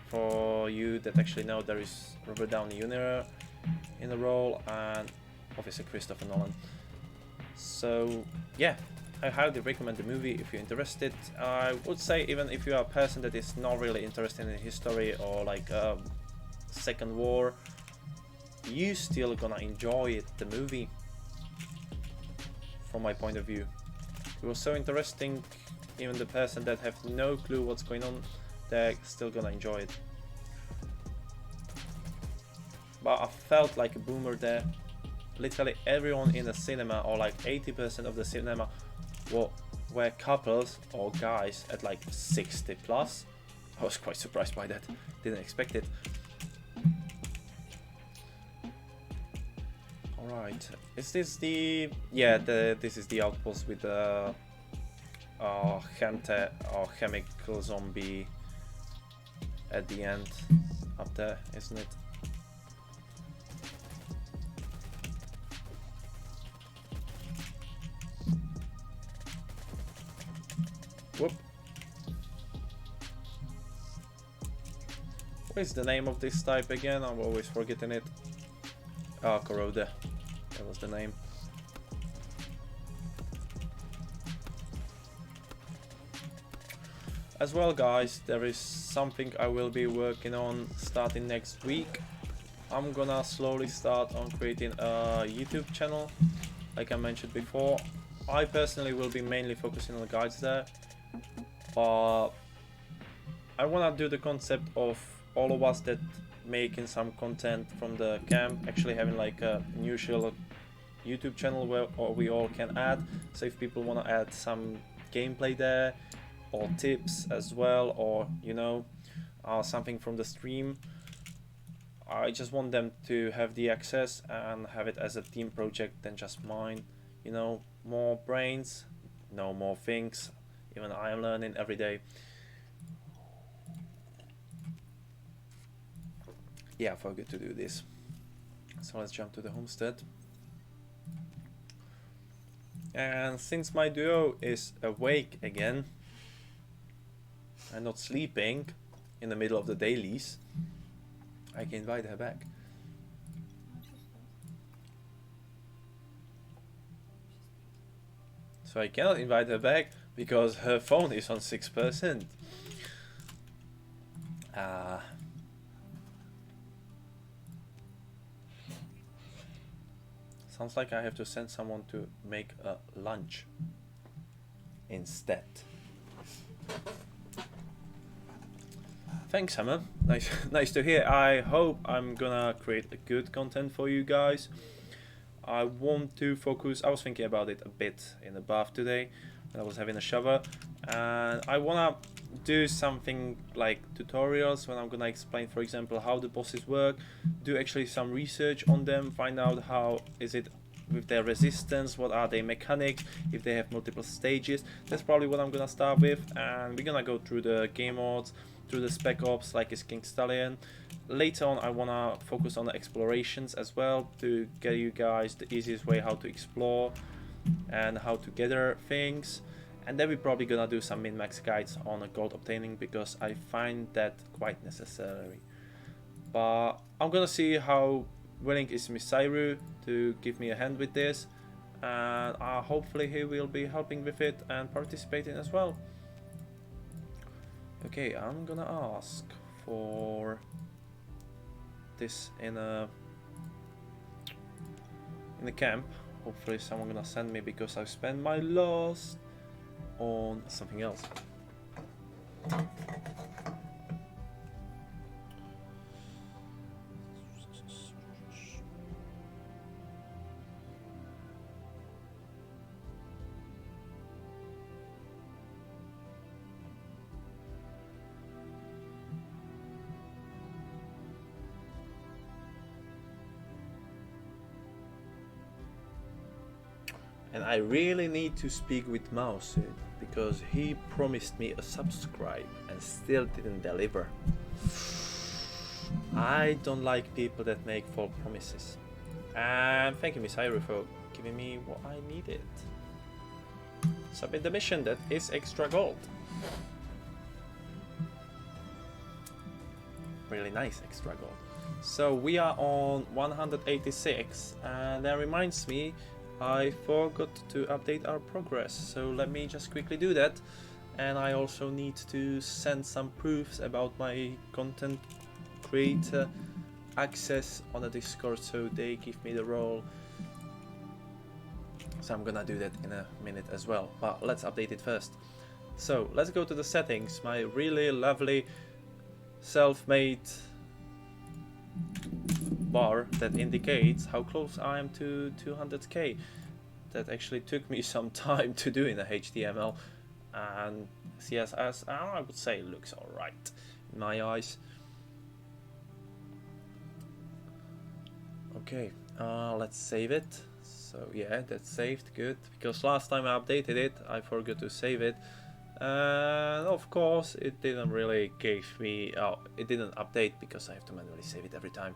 Speaker 1: For you that actually know, there is Robert Downey Jr. in the role and obviously Christopher Nolan. So yeah, I highly recommend the movie if you're interested. I would say even if you are a person that is not really interested in history or like Second War, you still gonna enjoy it, the movie, from my point of view. It was so interesting, even the person that have no clue what's going on, they're still gonna enjoy it. But I felt like a boomer there. Literally everyone in the cinema, or like 80% of the cinema, were couples or guys at like 60 plus. I was quite surprised by that, didn't expect it. Alright, is this the... yeah, this is the outpost with the chemical zombie at the end up there, isn't it? Whoop. What is the name of this type again? I'm always forgetting it. Ah, Corroder. That was the name. As well, guys, there is something I will be working on starting next week. I'm gonna slowly start on creating a YouTube channel, like I mentioned before. I personally will be mainly focusing on the guides there, but I wanna do the concept of all of us that making some content from the camp, actually having like a neutral YouTube channel where we all can add. So if people wanna add some gameplay there, or tips as well, or you know, something from the stream, I just want them to have the access and have it as a team project than just mine. You know, more brains, no more things. Even I am learning every day. Yeah, I forgot to do this. So let's jump to the homestead. And since my duo is awake again and not sleeping in the middle of the dailies, I can invite her back. So I cannot invite her back because her phone is on 6%. Sounds like I have to send someone to make a lunch instead. Thanks, Hammer. Nice to hear. I hope I'm gonna create a good content for you guys. I want to focus. I was thinking about it a bit in the bath today when I was having a shower, and I wanna do something like tutorials when I'm gonna explain, for example, how the bosses work, do actually some research on them, find out how is it with their resistance, what are their mechanics, if they have multiple stages. That's probably what I'm gonna start with, and we're gonna go through the game modes, through the spec ops like it's King Stallion. Later on I wanna focus on the explorations as well to get you guys the easiest way how to explore and how to gather things. And then we're probably gonna do some min-max guides on gold obtaining because I find that quite necessary. But I'm gonna see how willing is Misairu to give me a hand with this, and hopefully he will be helping with it and participating as well. Okay, I'm gonna ask for this in the camp. Hopefully someone gonna send me because I spent my last on something else. And I really need to speak with Mouse because he promised me a subscribe and still didn't deliver. I don't like people that make false promises. And thank you, Miss Iru, for giving me what I needed. Submit the mission, that is extra gold. Really nice extra gold. So we are on 186, and that reminds me, I forgot to update our progress, so let me just quickly do that. And I also need to send some proofs about my content creator access on the Discord so they give me the role. So I'm gonna do that in a minute as well, but let's update it first. So let's go to the settings, my really lovely self-made bar that indicates how close I am to 200k. That actually took me some time to do in the HTML, and CSS I would say looks alright in my eyes. Okay, let's save it. So yeah, that's saved, good, because last time I updated it I forgot to save it, and of course it didn't really give me, it didn't update because I have to manually save it every time.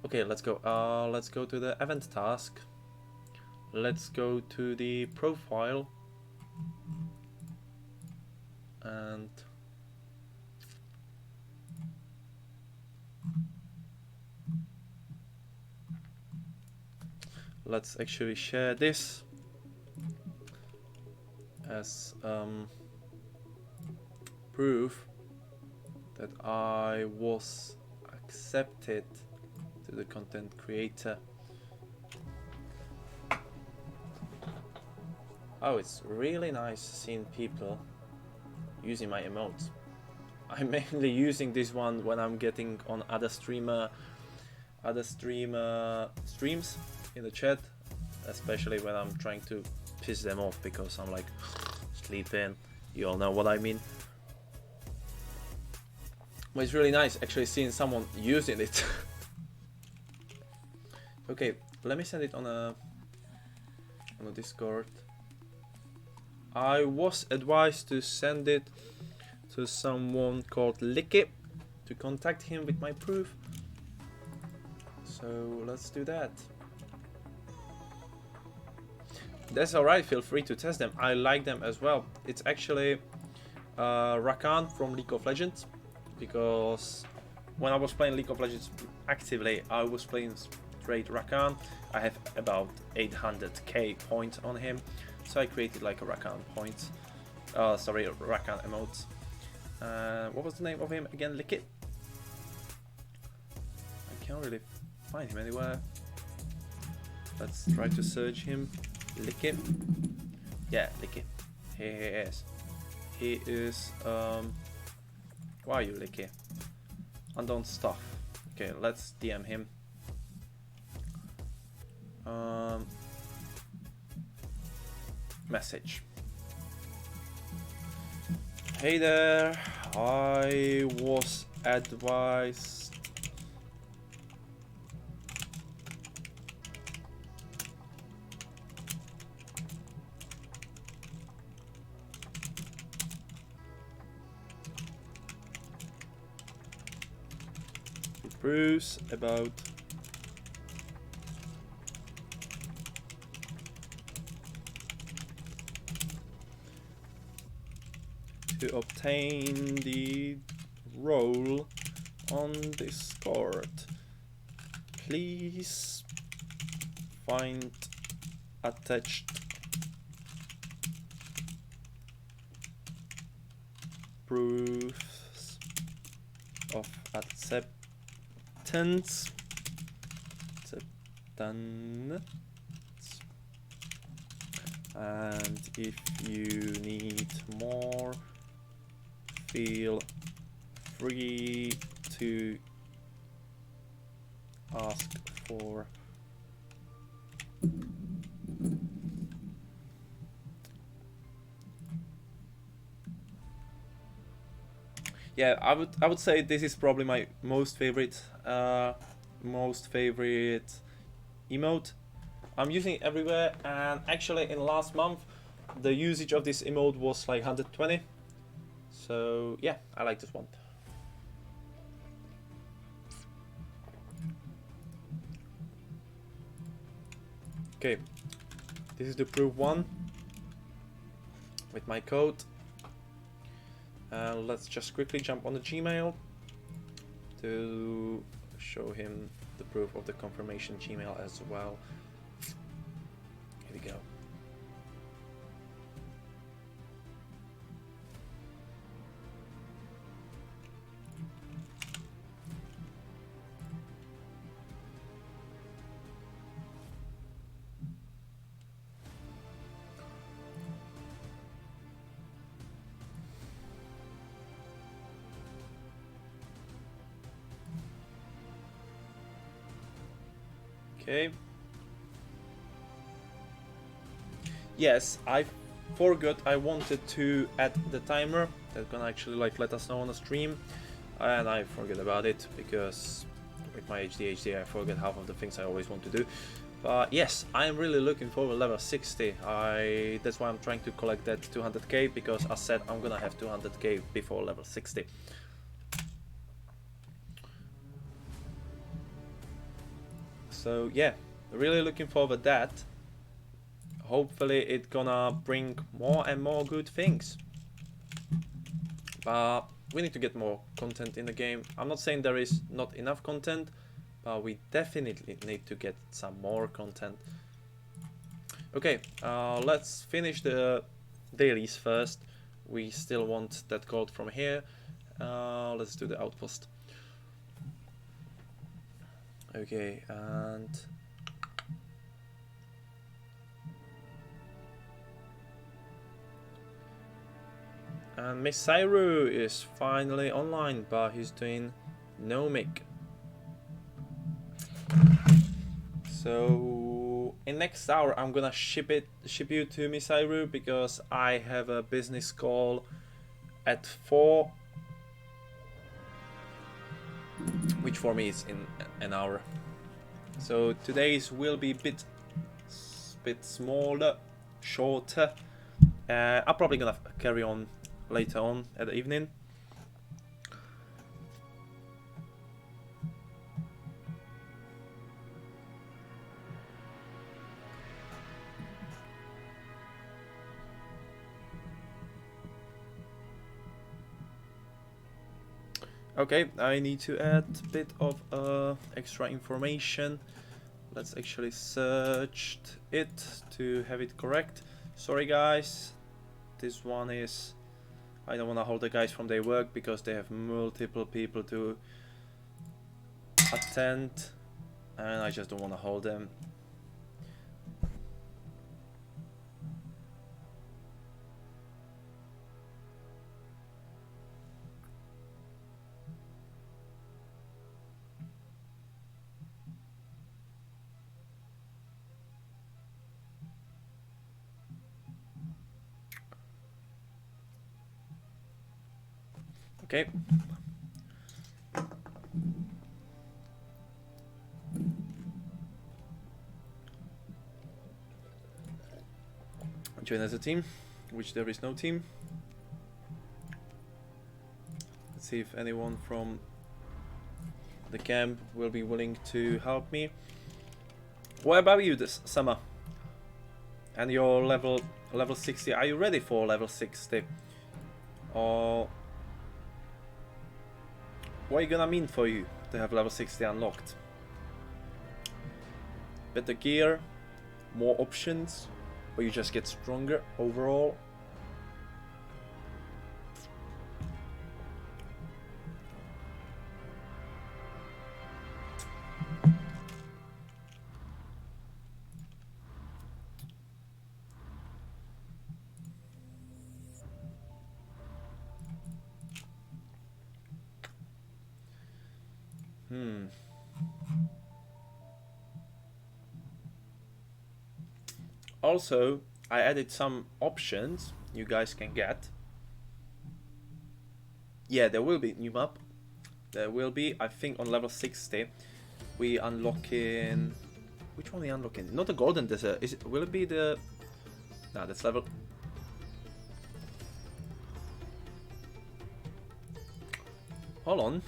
Speaker 1: Okay, let's go. Let's go to the event task. Let's go to the profile. And let's actually share this as proof that I was accepted to the content creator. Oh, it's really nice seeing people using my emotes. I'm mainly using this one when I'm getting on other streams in the chat, especially when I'm trying to piss them off because I'm like, sleep in, you all know what I mean. But it's really nice actually seeing someone using it. Okay, let me send it on a Discord. I was advised to send it to someone called Licky to contact him with my proof. So let's do that. That's alright, feel free to test them. I like them as well. It's actually Rakan from League of Legends, because when I was playing League of Legends actively, I was playing straight Rakan. I have about 800k points on him, so I created like a Rakan points. Sorry, Rakan emotes. What was the name of him again? Licky? I can't really find him anywhere. Let's try to search him. Licky. Yeah, Licky. Here he is. He is why are you Licky? Undawn stuff. Okay, let's DM him. Message. Hey there, I was advised Bruce about to obtain the role on Discord. Please find attached proofs of acceptance. And if you need more, feel free to ask for yeah, I would say this is probably my most favorite emote. I'm using it everywhere, and actually in last month the usage of this emote was like 120. So yeah, I like this one. Okay, this is the proof one with my code. Let's just quickly jump on the Gmail to show him the proof of the confirmation Gmail as well. Here we go. Okay. Yes, I forgot I wanted to add the timer that's gonna actually like let us know on the stream, and I forget about it because with my ADHD I forget half of the things I always want to do. But yes, I'm really looking forward to level 60. That's why I'm trying to collect that 200k, because I said I'm gonna have 200k before level 60. So yeah, really looking forward to that. Hopefully it's gonna bring more and more good things. But we need to get more content in the game. I'm not saying there is not enough content, but we definitely need to get some more content. Okay, let's finish the dailies first. We still want that gold from here. Let's do the outpost. Okay, and Miss Sairu is finally online, but he's doing no mic. So in next hour I'm gonna ship you to Miss Sairu because I have a business call at 4, which for me is in an hour. So today's will be bit smaller, shorter. I'm probably gonna carry on later on at the evening. Okay, I need to add a bit of extra information. Let's actually search it to have it correct. Sorry guys, this one is... I don't want to hold the guys from their work because they have multiple people to attend and I just don't want to hold them. Okay. Join as a team, which there is no team. Let's see if anyone from the camp will be willing to help me. What about you this summer? And your level 60, are you ready for level 60? Or what are you gonna mean for you to have level 60 unlocked? Better gear, more options, or you just get stronger overall? Also, I added some options you guys can get. Yeah, there will be new map. There will be, I think, on level 60. We unlocking... Which one we unlocking? Not the golden desert. Is it? Will it be the... Nah, that's level... Hold on.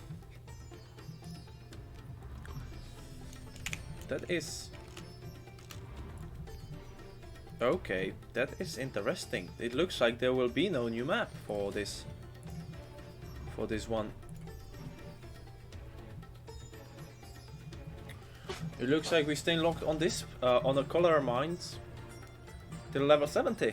Speaker 1: That is... Okay, that is interesting. It looks like there will be no new map for this one. It looks like we stay locked on this on the color mines till level 70.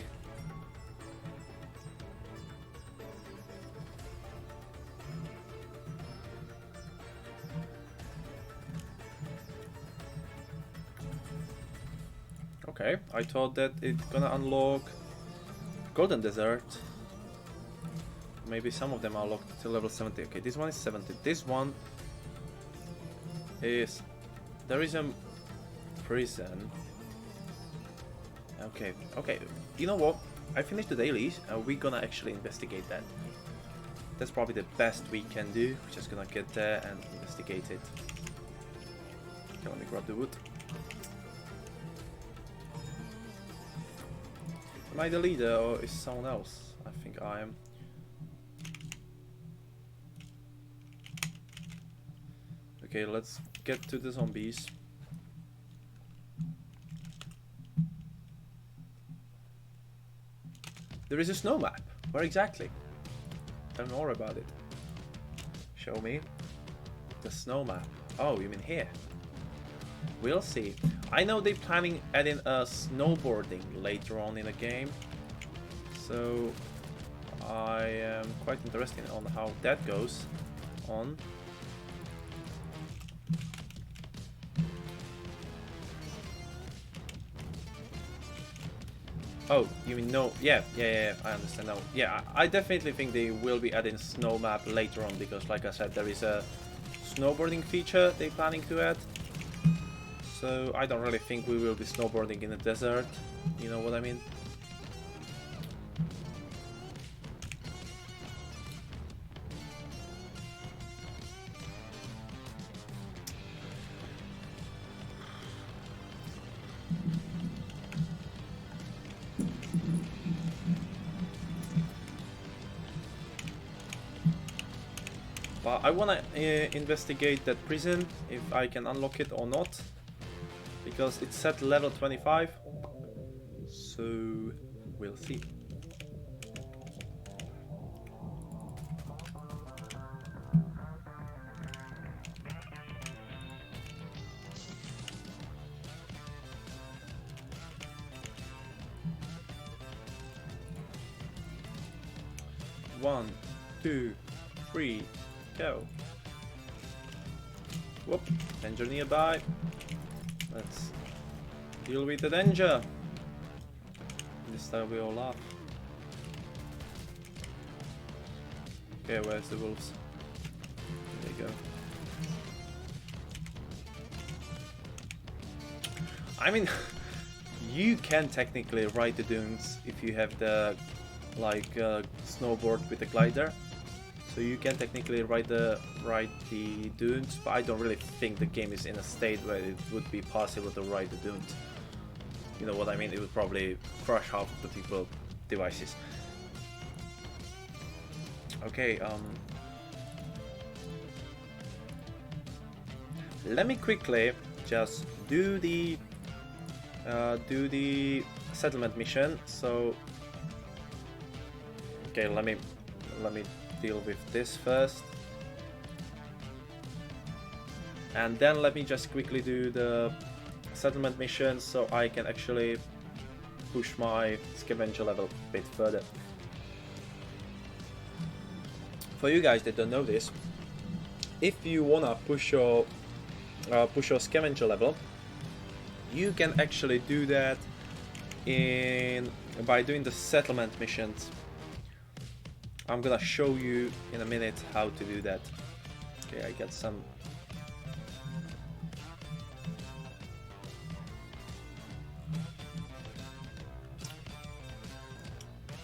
Speaker 1: Okay, I thought that it's gonna unlock Golden Desert. Maybe some of them are locked to level 70. Okay, this one is 70. This one is... There is a prison. Okay, okay. You know what? I finished the dailies and we're gonna actually investigate that. That's probably the best we can do. We're just gonna get there and investigate it. Okay, let me grab the wood. Am I the leader or is someone else? I think I am. Okay, let's get to the zombies. There is a snow map. Where exactly? Tell me more about it. Show me. The snow map. Oh, you mean here? We'll see. I know they're planning adding snowboarding later on in the game. So I am quite interested on how that goes on. Oh, you mean no? Yeah, I understand now. Yeah, I definitely think they will be adding snow map later on because, like I said, there is a snowboarding feature they're planning to add. So I don't really think we will be snowboarding in the desert. You know what I mean? But I wanna investigate that prison, if I can unlock it or not, because it's set level 25, so we'll see. One, two, three. Go. Whoop, danger nearby. Let's deal with the danger. This time we all laugh. Okay, where's the wolves? There you go. I mean, you can technically ride the dunes if you have the snowboard with the glider. So you can technically ride the dunes, but I don't really think the game is in a state where it would be possible to ride the dunes. You know what I mean? It would probably crush half of the people's devices. Okay, let me quickly just do the settlement mission. So, okay, let me deal with this first, and then let me just quickly do the settlement mission so I can actually push my scavenger level a bit further. For you guys that don't know this, if you wanna push your scavenger level, you can actually do that by doing the settlement missions. I'm gonna show you in a minute how to do that. Okay, I got some.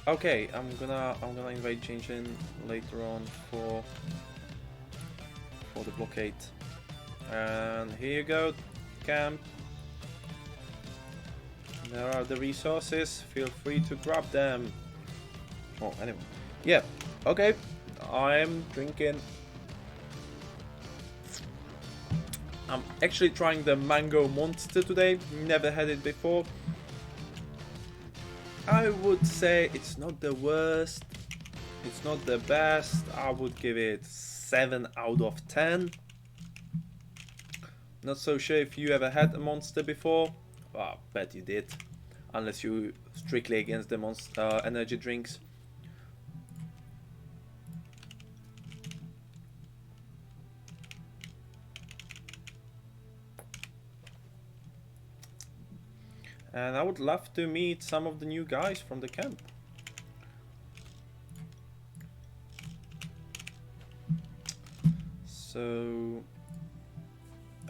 Speaker 1: Okay, I'm gonna invite Jinjin later on for the blockade. And here you go, camp. There are the resources. Feel free to grab them. Oh, anyway. Yeah, okay, I'm drinking. I'm actually trying the mango monster today, never had it before. I would say it's not the worst, it's not the best, I would give it 7 out of 10. Not so sure if you ever had a monster before. Well, I bet you did, unless you strictly against the monster energy drinks. And I would love to meet some of the new guys from the camp. So...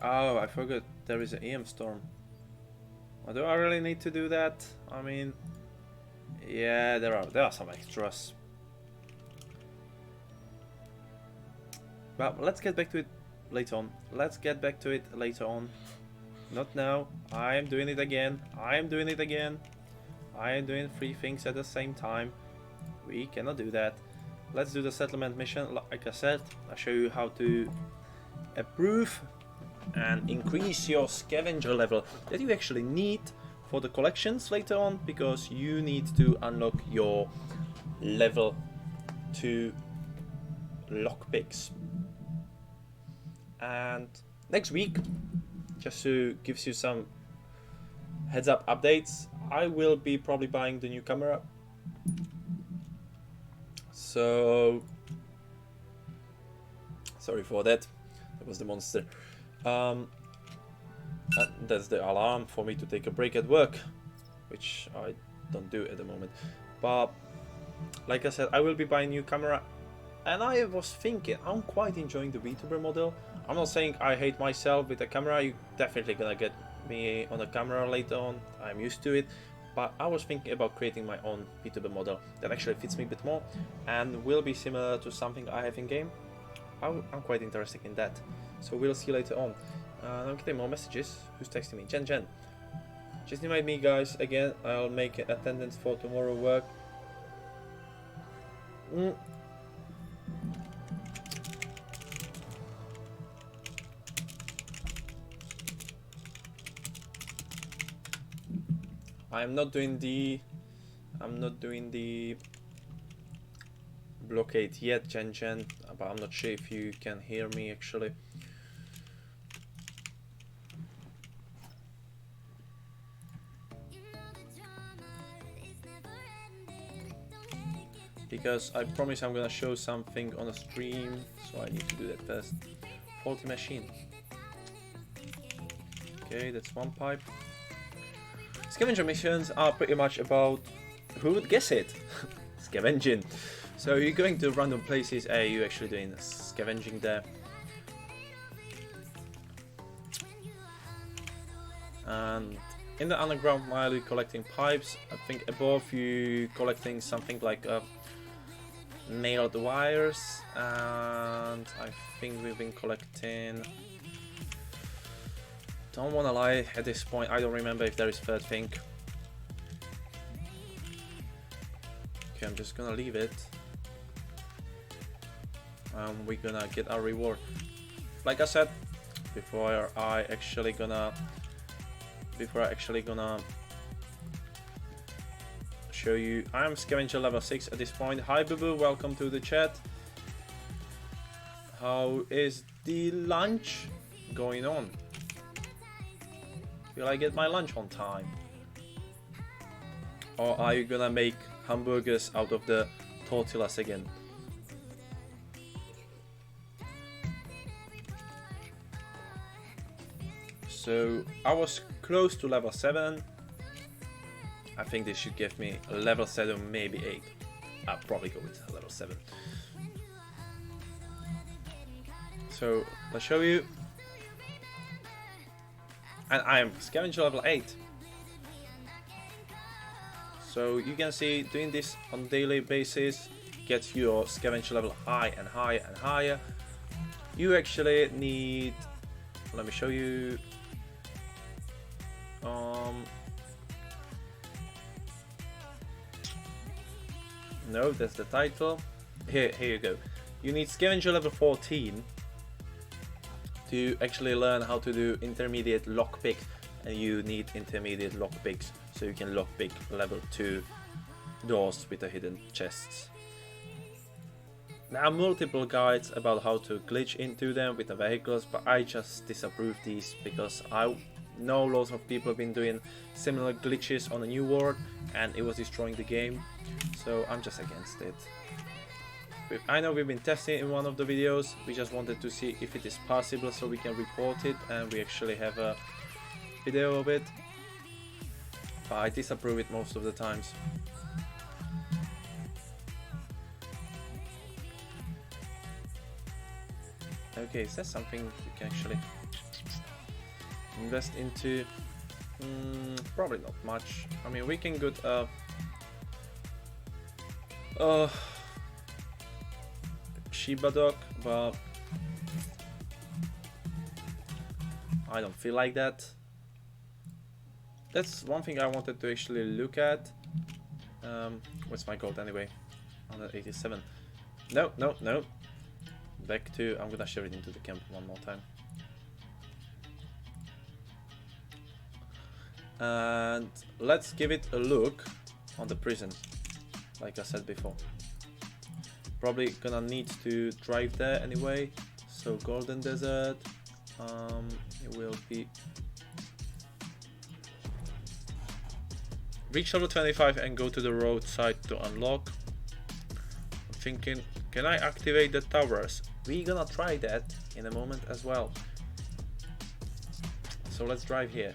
Speaker 1: oh, I forgot there is an EM storm. Do I really need to do that? I mean... yeah, there are some extras. But let's get back to it later on. Let's get back to it later on. Not now. I am doing it again. I am doing 3 things at the same time. We cannot do that. Let's do the settlement mission. Like I said, I'll show you how to improve and increase your scavenger level that you actually need for the collections later on, because you need to unlock your level 2 lockpicks. And next week, just to give you some heads up updates, I will be probably buying the new camera. So sorry for that. That was the monster. That's the alarm for me to take a break at work, which I don't do at the moment. But like I said, I will be buying a new camera, and I was thinking I'm quite enjoying the VTuber model. I'm not saying I hate myself with the camera. You definitely gonna get me on a camera later on. I'm used to it. But I was thinking about creating my own VTuber model that actually fits me a bit more and will be similar to something I have in game. I'm quite interested in that. So we'll see later on. I'm getting more messages. Who's texting me? Jen. Just invite me, guys. Again, I'll make attendance for tomorrow work. I'm not doing the blockade yet, Jen, but I'm not sure if you can hear me actually. Because I promise I'm gonna show something on a stream, so I need to do that first. Faulty machine. Okay, that's one pipe. Scavenger missions are pretty much about, who would guess it? Scavenging. So you're going to random places, you're actually doing scavenging there. And in the underground mile you're collecting pipes. I think above you collecting something like nailed wires, and I think we've been collecting, don't wanna lie at this point, I don't remember if there is third thing. Okay, I'm just gonna leave it. We're gonna get our reward. Like I said, before I actually gonna show you, I'm scavenger level 6 at this point. Hi Boo Boo, welcome to the chat. How is the lunch going on? Will I get my lunch on time? Or are you gonna make hamburgers out of the tortillas again? So I was close to level 7. I think this should give me a level 7, maybe 8. I'll probably go with level 7. So let's show you. And I am scavenger level 8. So you can see doing this on a daily basis gets your scavenger level high and higher and higher. You actually need, let me show you. No, that's the title. Here you go. You need scavenger level 14 to actually learn how to do intermediate lockpick, and you need intermediate lockpicks so you can lockpick level 2 doors with the hidden chests. There are multiple guides about how to glitch into them with the vehicles, but I just disapprove these because I know lots of people have been doing similar glitches on a new world and it was destroying the game, so I'm just against it. I know we've been testing in one of the videos, we just wanted to see if it is possible so we can report it, and we actually have a video of it, but I disapprove it most of the times. Okay, is that something we can actually invest into? Probably not much. I mean, we can get Shiba dog, but I don't feel like that. That's one thing I wanted to actually look at. What's my gold anyway? 187. No. Back to, I'm gonna share it into the camp one more time. And let's give it a look on the prison, like I said before. Probably gonna need to drive there anyway. So Golden Desert, it will be reach level 25 and go to the roadside to unlock. I thinking, can I activate the towers? We're gonna try that in a moment as well. So let's drive here.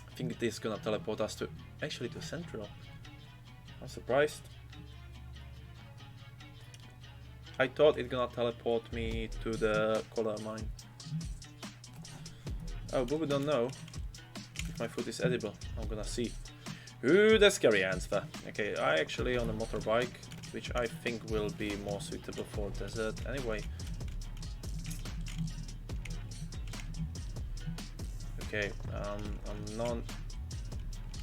Speaker 1: I think this is gonna teleport us to, actually to Central. I'm surprised. I thought it's gonna teleport me to the color mine. Oh, but we don't know if my food is edible. I'm gonna see. Ooh, the scary answer. Okay, I actually on a motorbike, which I think will be more suitable for desert anyway. Okay, I'm not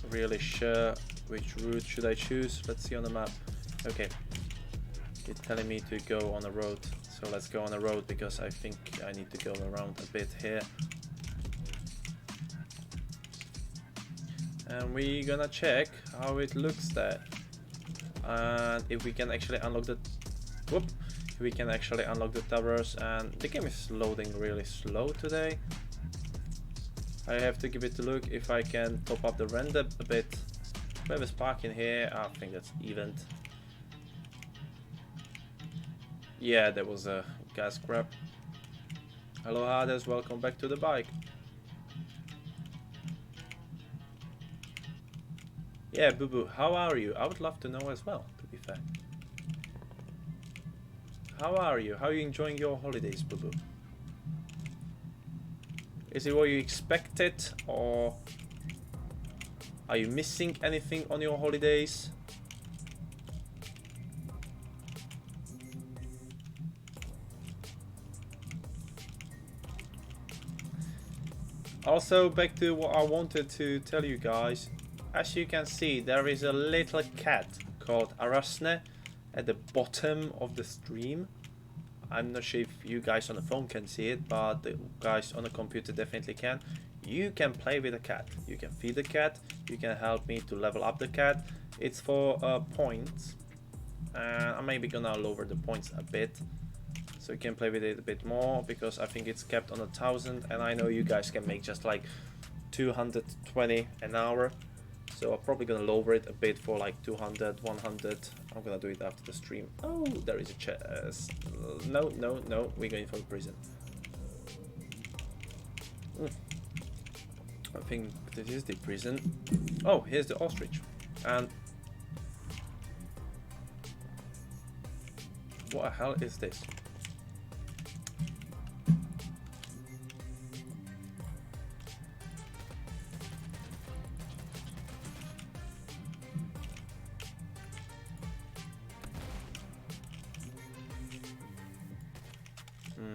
Speaker 1: really sure which route should I choose. Let's see on the map. Okay, it's telling me to go on a road, so let's go on a road because I think I need to go around a bit here. And we're gonna check how it looks there, and if we can actually unlock the if we can actually unlock the towers. And the game is loading really slow today. I have to give it a look if I can top up the render a bit. We have a spark in here. I think that's event. Yeah, there was a gas grab. Hello Hades, welcome back to the bike. Yeah, Boo Boo, how are you? I would love to know as well, to be fair. How are you? How are you enjoying your holidays, Boo Boo? Is it what you expected, or are you missing anything on your holidays? Also, back to what I wanted to tell you guys. As you can see, there is a little cat called Arasne at the bottom of the stream. I'm not sure if you guys on the phone can see it, but the guys on the computer definitely can. You can play with the cat. You can feed the cat. You can help me to level up the cat. It's for points. I'm maybe gonna lower the points a bit, so you can play with it a bit more, because I think it's kept on 1,000, and I know you guys can make just like 220 an hour. So I'm probably gonna lower it a bit for like 200, 100. I'm gonna do it after the stream. Oh, there is a chest. No, no, no, we're going for the prison. I think this is the prison. Oh, here's the ostrich. And what the hell is this?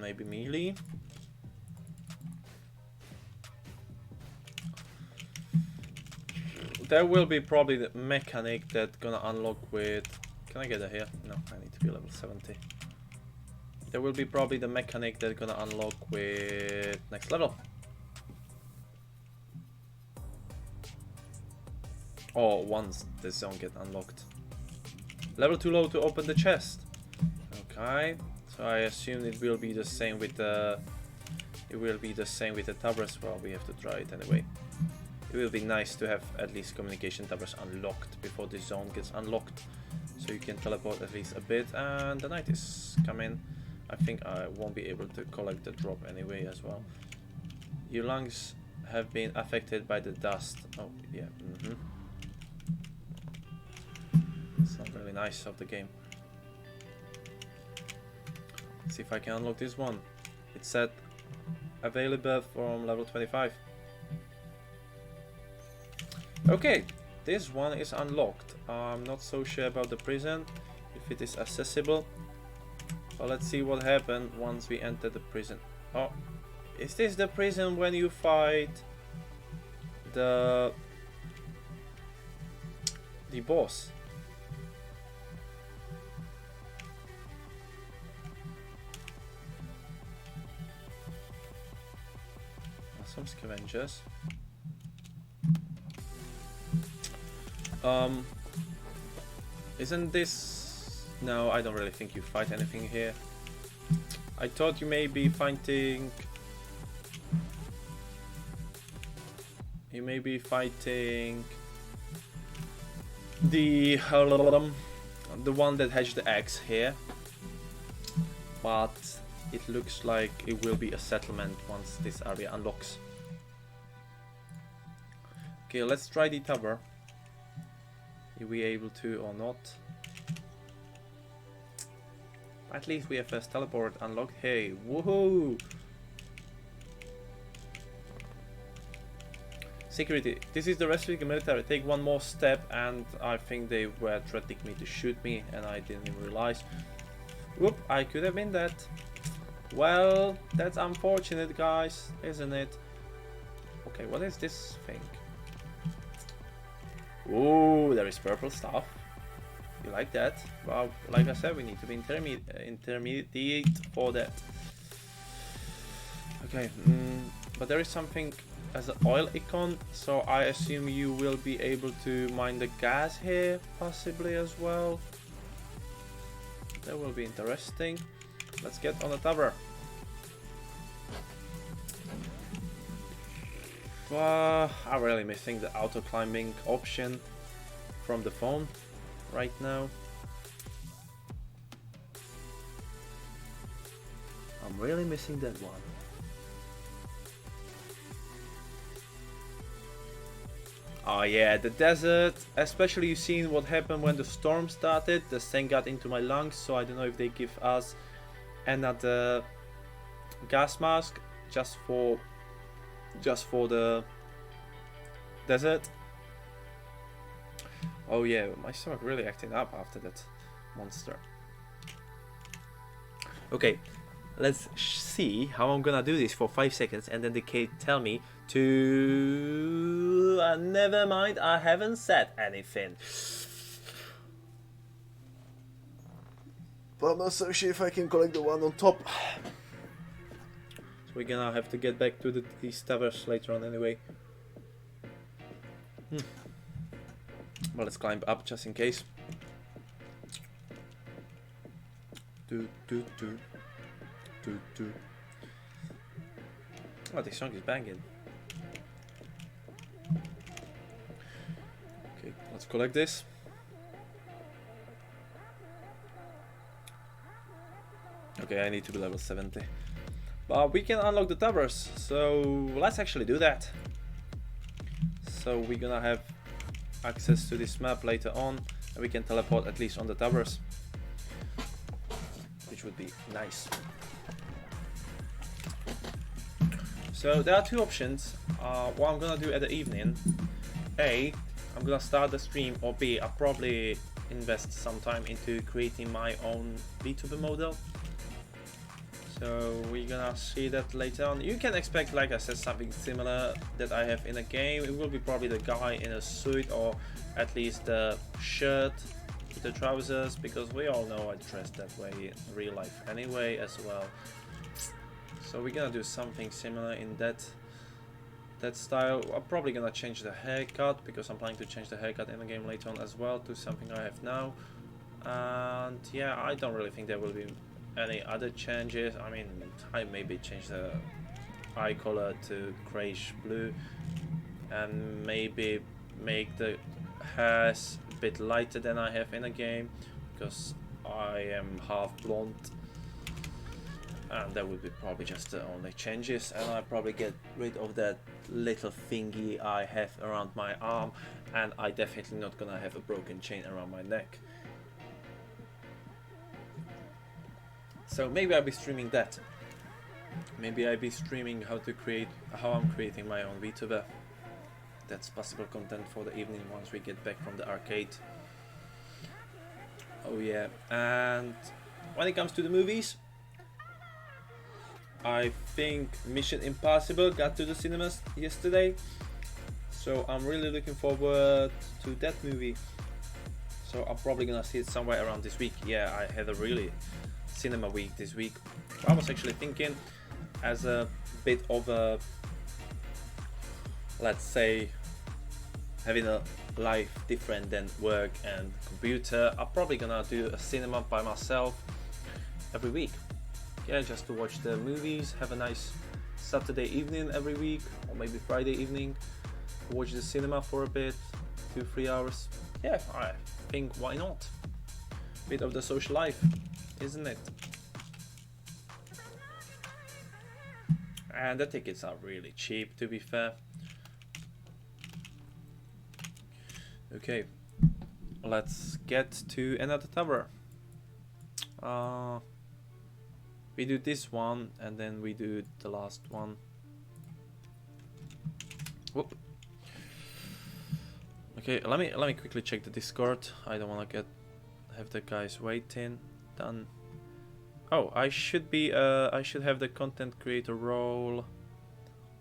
Speaker 1: Maybe melee. There will be probably the mechanic that's gonna unlock with... Can I get it here? No, I need to be level 70. There will be probably the mechanic that's gonna unlock with next level. Or once the zone get unlocked. Level too low to open the chest. Okay. So I assume it will be the same with the... It will be the same with the towers. Well, we have to try it anyway. It will be nice to have at least communication towers unlocked before the zone gets unlocked, so you can teleport at least a bit. And the night is coming. I think I won't be able to collect the drop anyway as well. Your lungs have been affected by the dust. Oh yeah. It's not really nice of the game. Let's see if I can unlock this one. It said available from level 25. Okay, this one is unlocked. I'm not so sure about the prison, if it is accessible. But let's see what happens once we enter the prison. Oh, is this the prison when you fight the boss? Some scavengers. Isn't this... No, I don't really think you fight anything here. I thought you may be fighting... You may be fighting... the one that hatched the eggs here, but it looks like it will be a settlement once this area unlocks. Okay, let's try the tower. Are we able to or not? At least we have first teleport unlocked. Hey, woohoo! Security. This is the Restricted Military. Take one more step, and I think they were threatening me to shoot me, and I didn't even realize. Whoop! I could have been that. Well, that's unfortunate, guys, isn't it? Okay, what is this thing? Ooh, there is purple stuff. You like that? Well, like I said, we need to be intermediate for that. Okay, but there is something as an oil icon, so I assume you will be able to mine the gas here, possibly as well. That will be interesting. Let's get on the tower. I'm really missing the auto climbing option from the phone right now. I'm really missing that one. Oh yeah, the desert, especially you've seen what happened when the storm started. The thing got into my lungs, so I don't know if they give us another gas mask just for the desert. Oh yeah, my stomach really acting up after that monster. Okay, let's see how I'm gonna do this for 5 seconds, and then the kid tell me to... never mind, I haven't said anything. But I'm not so sure if I can collect the one on top. So we're gonna have to get back to these towers later on anyway. Well, let's climb up just in case. Oh, this song is banging. Okay, let's collect this. Okay, I need to be level 70. But we can unlock the towers, so let's actually do that. So we're gonna have access to this map later on, and we can teleport at least on the towers, which would be nice. So there are two options. What I'm gonna do at the evening: A, I'm gonna start the stream, or B, I'll probably invest some time into creating my own VTuber model. So we're gonna see that later on. You can expect, like I said, something similar that I have in a game. It will be probably the guy in a suit, or at least the shirt with the trousers, because we all know I dress that way in real life anyway as well. So we're gonna do something similar in that style. I'm probably gonna change the haircut, because I'm planning to change the haircut in the game later on as well to something I have now. And yeah, I don't really think there will be any other changes. I mean, I maybe change the eye color to grayish blue, and maybe make the hairs a bit lighter than I have in the game, because I am half blonde, and that would be probably just the only changes. And I probably get rid of that little thingy I have around my arm, and I definitely not gonna have a broken chain around my neck. So maybe I'll be streaming that. Maybe I'll be streaming how I'm creating my own VTuber. That's possible content for the evening once we get back from the arcade. Oh yeah, and when it comes to the movies, I think Mission Impossible got to the cinemas yesterday. So I'm really looking forward to that movie. So I'm probably gonna see it somewhere around this week. Yeah, I had a really cinema week this week. I was actually thinking, as a bit of a, let's say, having a life different than work and computer, I'm probably gonna do a cinema by myself every week. Yeah, just to watch the movies, have a nice Saturday evening every week, or maybe Friday evening, watch the cinema for a bit, 2-3 hours. Yeah, I think why not? Bit of the social life, isn't it? And the tickets are really cheap, to be fair. Okay, let's get to another tower. We do this one and then we do the last one. Whoop. Okay, let me quickly check the Discord. I don't want to have the guys waiting. Done. Oh, I should have the content creator role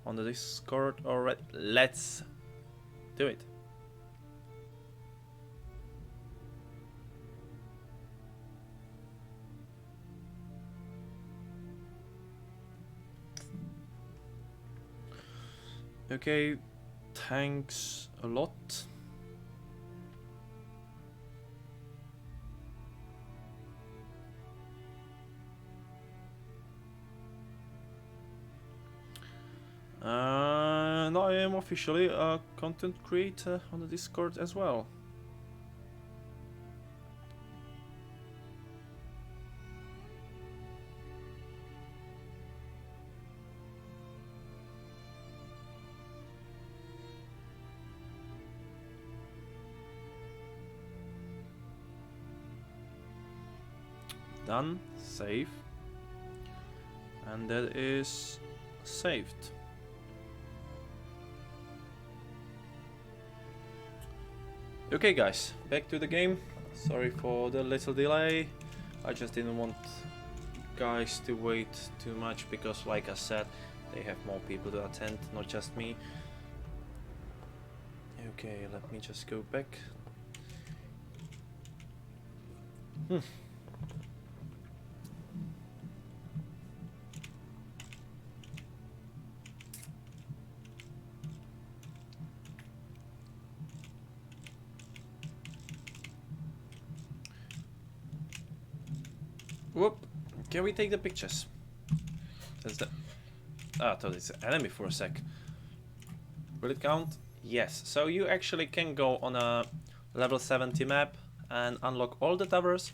Speaker 1: on the Discord already. Let's do it. Okay, thanks a lot. And I am officially a content creator on the Discord as well. Done, save, and that is saved. Okay guys, back to the game. Sorry for the little delay. I just didn't want guys to wait too much because, like I said, they have more people to attend, not just me. Okay, let me just go back. Whoop! Can we take the pictures? That's the... Ah, I thought it's an enemy for a sec. Will it count? Yes. So you actually can go on a level 70 map and unlock all the towers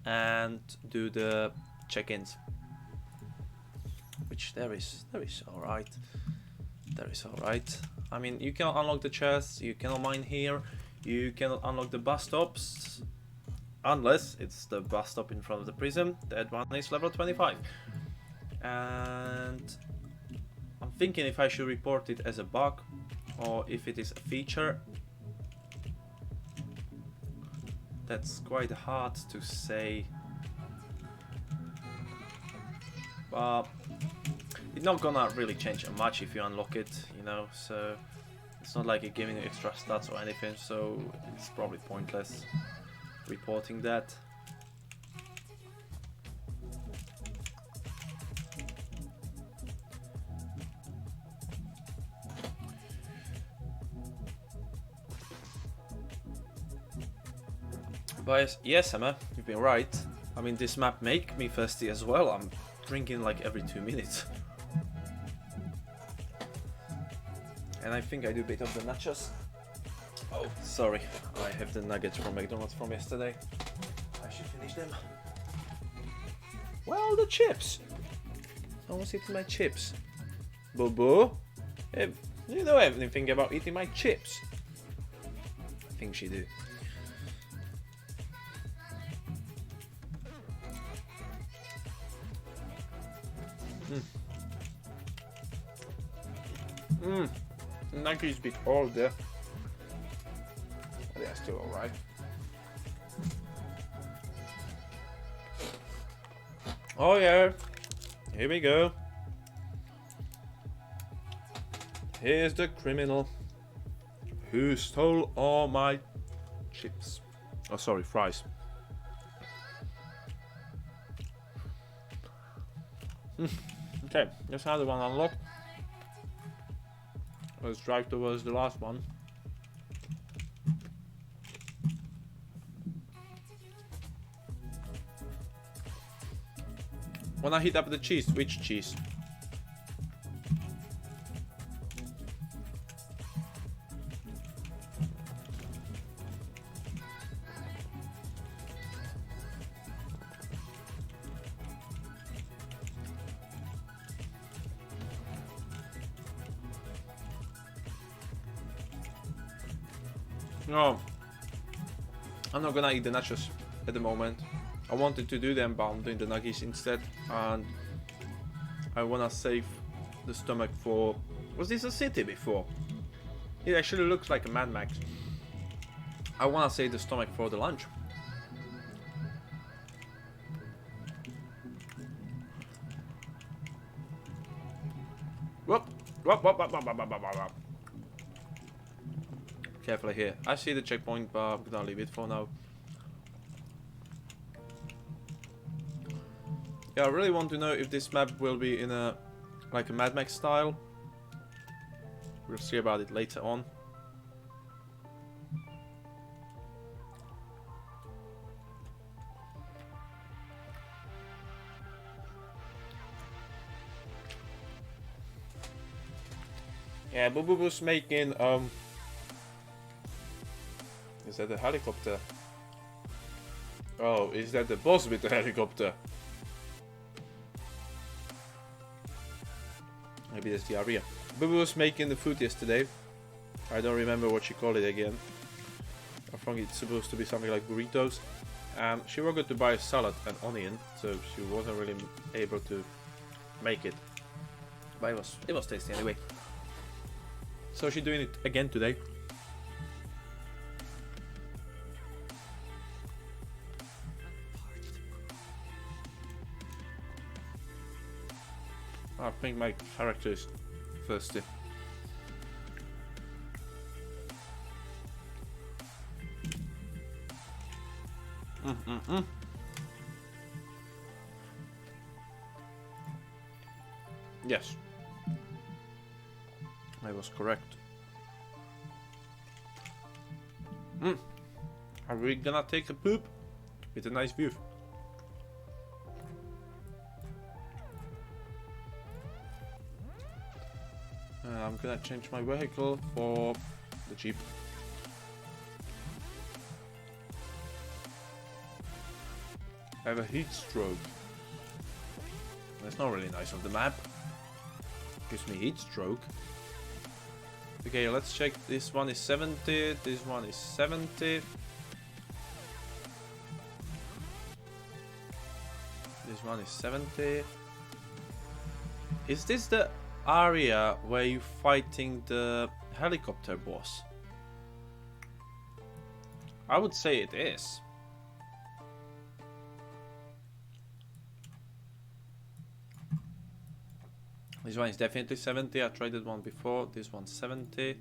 Speaker 1: and do the check-ins. Which there is alright. There is alright. I mean, you can unlock the chests, you cannot mine here, you cannot unlock the bus stops. Unless it's the bus stop in front of the prison. That one is level 25. And I'm thinking if I should report it as a bug or if it is a feature. That's quite hard to say. But it's not gonna really change much if you unlock it, you know, so it's not like it's giving you extra stats or anything, so it's probably pointless reporting that. But yes, Emma, you've been right. I mean, this map make me thirsty as well. I'm drinking like every 2 minutes. And I think I do a bit of the nachos. Oh, sorry, I have the nuggets from McDonald's from yesterday. I should finish them. Well, the chips! Someone's eating my chips. Boo-boo? Hey, do you know anything about eating my chips? I think she do. Nuggies bit older. They are still alright. Oh yeah, here we go. Here's the criminal who stole all my chips. Oh, sorry, fries. Okay, that's another one unlocked. Let's drive towards the last one. Wanna heat up the cheese? Which cheese? No, I'm not gonna eat the nachos at the moment. I wanted to do them, but I'm doing the nuggies instead, and I wanna save the stomach for... Was this a city before? It actually looks like a Mad Max. I wanna save the stomach for the lunch. Whoop. Whoop, whoop, whoop, whoop, whoop, whoop, whoop. Carefully here. I see the checkpoint, but I'm gonna leave it for now. Yeah, I really want to know if this map will be in a like a Mad Max style. We'll see about it later on. Yeah, Boo Boo was making is that the helicopter? Oh, is that the boss with the helicopter? Maybe that's the area. Boo Boo was making the food yesterday. I don't remember what she called it again. I think it's supposed to be something like burritos. She forgot to buy a salad and onion, so she wasn't really able to make it. But it was tasty anyway. So she's doing it again today. I think my character is thirsty. Yes. I was correct. Are we gonna take a poop with a nice view? I'm gonna change my vehicle for the Jeep. I have a heat stroke. That's not really nice on the map. Gives me heat stroke. Okay, let's check. This one is 70. This one is 70. This one is 70. Is this the area where you're fighting the helicopter boss? I would say it is. This one is definitely 70. I tried that one before. This one's 70.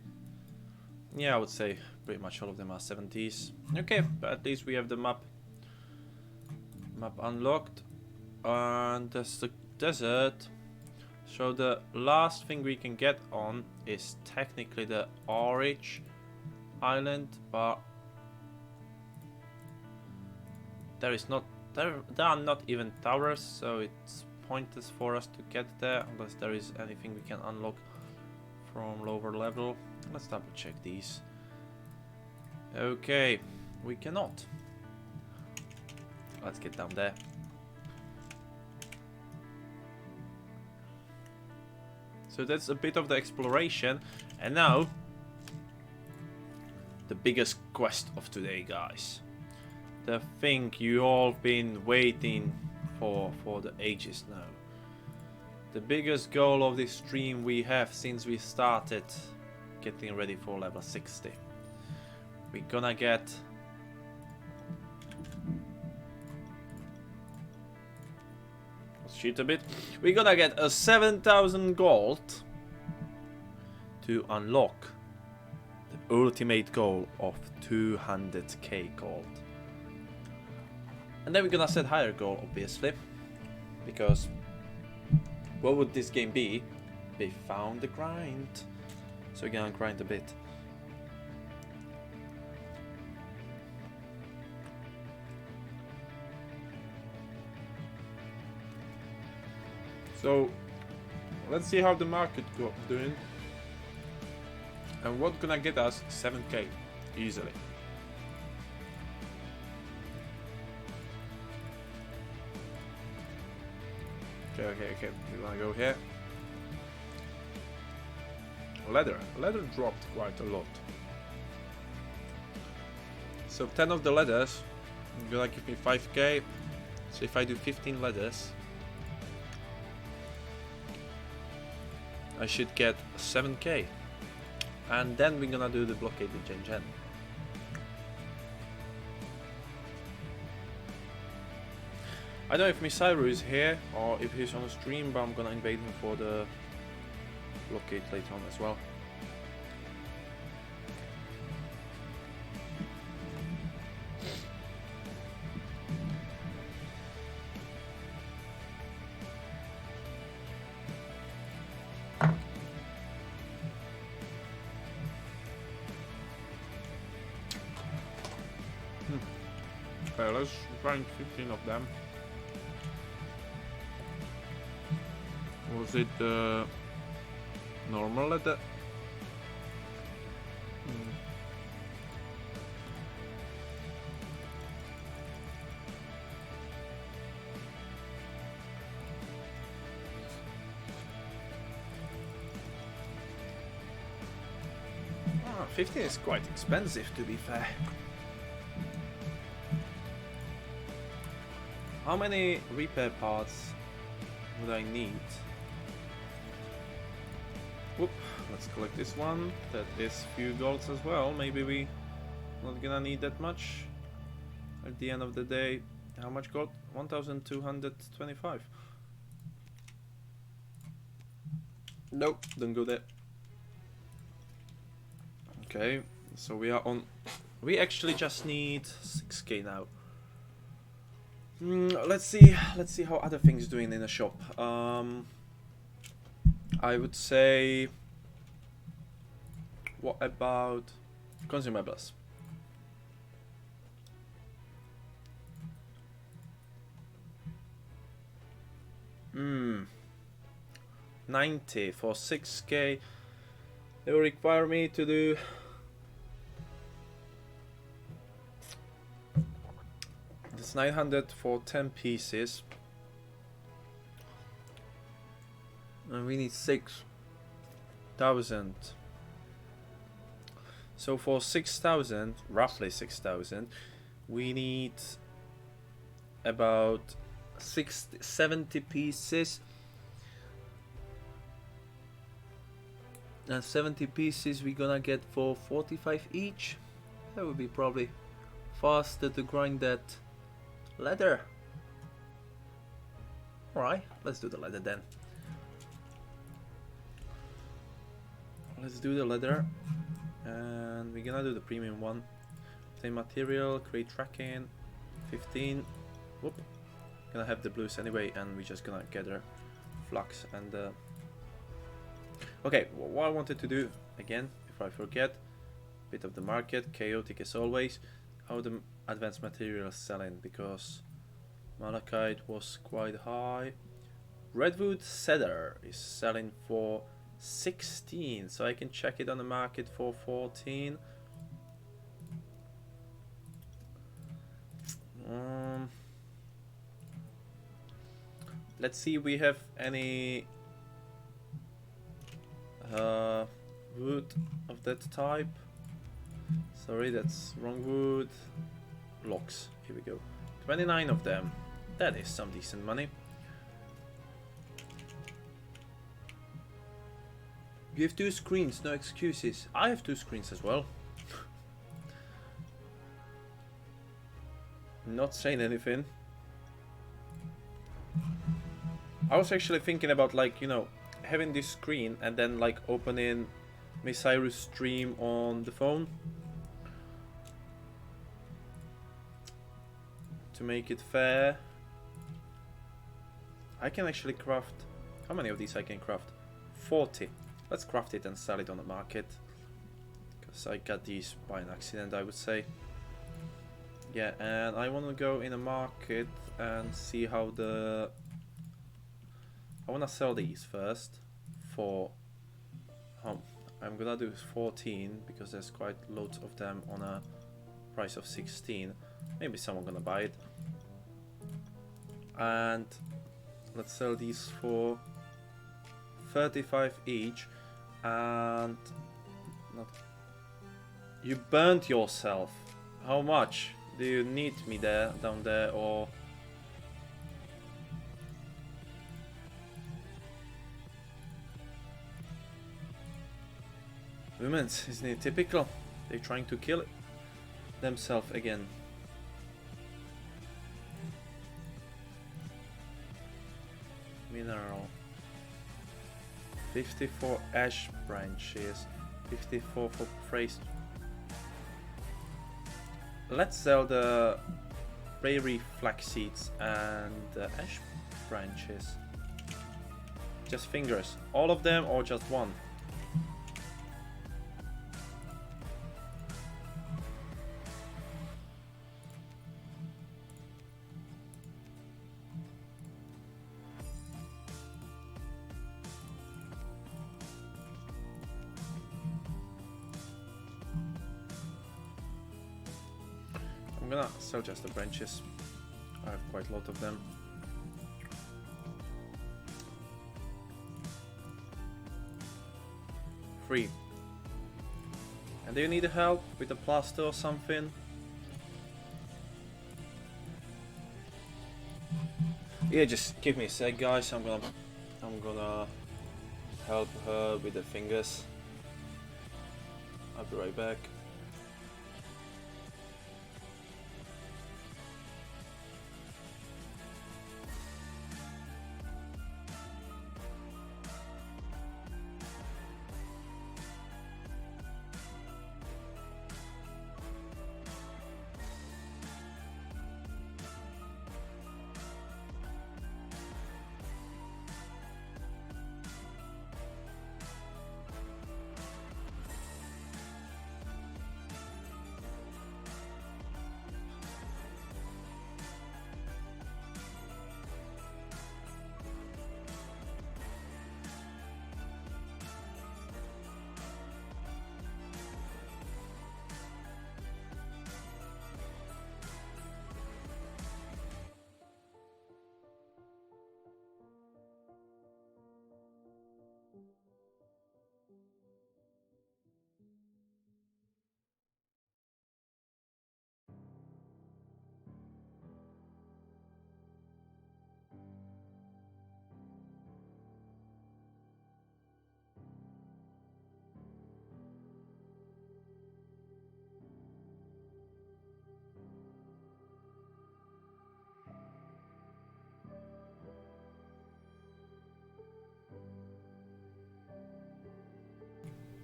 Speaker 1: Yeah, I would say pretty much all of them are 70s. Okay, but at least we have the map unlocked. And there's the desert. So the last thing we can get on is technically the Orange Island, but there are not even towers, so it's pointless for us to get there unless there is anything we can unlock from lower level. Let's double check these. Okay, we cannot. Let's get down there. So that's a bit of the exploration, and now the biggest quest of today, guys. The thing you all been waiting for the ages now. The biggest goal of this stream we have since we started getting ready for level 60. We're gonna get shoot a bit. We're gonna get a 7,000 gold to unlock the ultimate goal of 200k gold. And then we're gonna set higher goal, obviously, because what would this game be? They found the grind. So we're gonna grind a bit. So let's see how the market doing, and what's gonna get us 7k easily. Okay. We wanna go here. Leather dropped quite a lot. So 10 of the leathers, gonna give me 5k. So if I do 15 leathers, I should get 7k. And then we're gonna do the blockade with Gen. I don't know if Misairu is here or if he's on the stream, but I'm gonna invade him for the blockade later on as well. Okay, let's find 15 of them. Was it normal leather? Ah, 15 is quite expensive, to be fair. How many repair parts would I need? Whoop, let's collect this one. That is few golds as well. Maybe we not gonna need that much at the end of the day. How much gold? 1225. Nope, don't go there. Okay, so we are on. We actually just need 6k now. Let's see how other things doing in the shop. I would say, what about consumables? 90 for 6k. It will require me to do this 900 for 10 pieces. And we need 6,000. So for 6,000, roughly 6,000, we need about 70 pieces. And 70 pieces we're gonna get for 45 each. That would be probably faster to grind that leather. Alright, let's do the leather then. Let's do the leather, and we're gonna do the premium one. Obtain material, create tracking, 15. Whoop. Gonna have the blues anyway, and we're just gonna gather flux and okay, what I wanted to do again, if I forget, bit of the market, chaotic as always. How the advanced material is selling, because malachite was quite high. Redwood cedar is selling for 16, so I can check it on the market for 14. Let's see if we have any wood of that type. Sorry, that's wrong wood. Logs, here we go. 29 of them. That is some decent money. You have 2 screens, no excuses. I have 2 screens as well. Not saying anything. I was actually thinking about, like, you know, having this screen and then like opening Misairu's stream on the phone to make it fair. I can actually craft. How many of these I can craft? 40. Let's craft it and sell it on the market, because I got these by an accident, I would say. Yeah, and I want to go in a market and see how the... I want to sell these first for... I'm gonna do 14 because there's quite loads of them on a price of 16. Maybe someone gonna buy it. And let's sell these for 35 each. And not... You burnt yourself. How much? Do you need me there, down there, or... Women, isn't it typical? They're trying to kill it themselves again. Mineral. 54 ash branches. 54 for praise. Let's sell the prairie flax seeds and the ash branches. Just fingers. All of them or just one? I'm gonna sell just the branches. I have quite a lot of them. Free. And do you need help with the plaster or something? Yeah, just give me a sec, guys. I'm gonna help her with the fingers. I'll be right back.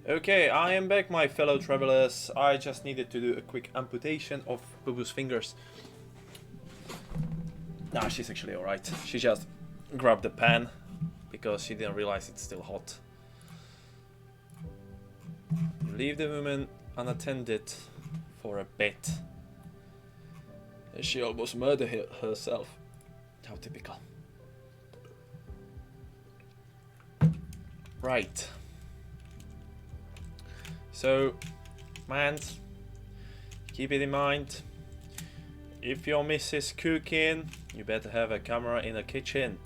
Speaker 1: Okay, I am back, my fellow travelers. I just needed to do a quick amputation of Bubu's fingers. Nah, she's actually alright. She just grabbed the pan because she didn't realize it's still hot. Leave the woman unattended for a bit. She almost murdered herself. How typical. Right. So, man, keep it in mind, if your missus cooking, you better have a camera in the kitchen.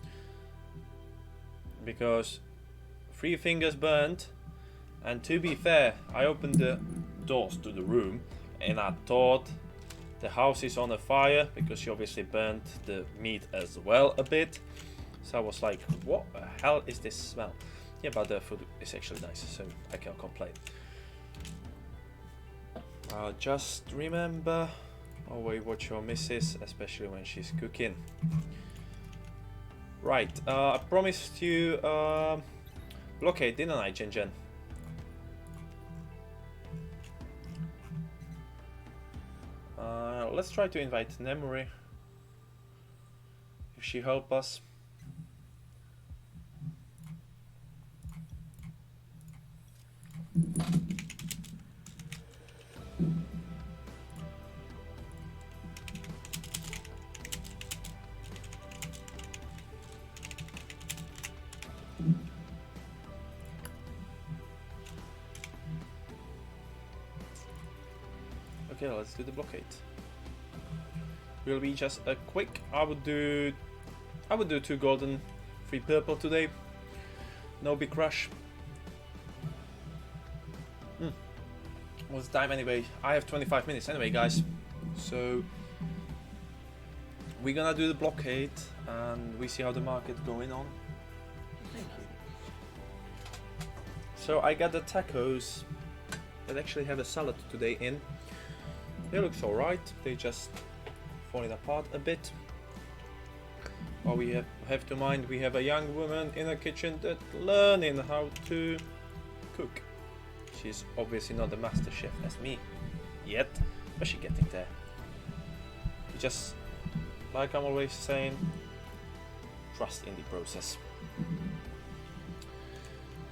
Speaker 1: Because 3 fingers burnt, and to be fair, I opened the doors to the room and I thought the house is on a fire because she obviously burnt the meat as well a bit. So I was like, what the hell is this smell? Yeah, but the food is actually nice, so I can't complain. Just remember, always watch your missus, especially when she's cooking. Right, I promised you Blockade, didn't I, Jin Jin? Let's try to invite Nemuri, if she help us. Okay, let's do the blockade. Will be just a quick. I would do 2 golden, 3 purple today. No big rush. What's the time anyway? I have 25 minutes anyway, guys. So we're gonna do the blockade and we see how the market going on. Thank you. So I got the tacos that actually have a salad today in. They look alright, they just falling apart a bit. But we have to mind we have a young woman in the kitchen that learning how to cook. She's obviously not the master chef as me yet, but she's getting there. Just like I'm always saying, trust in the process.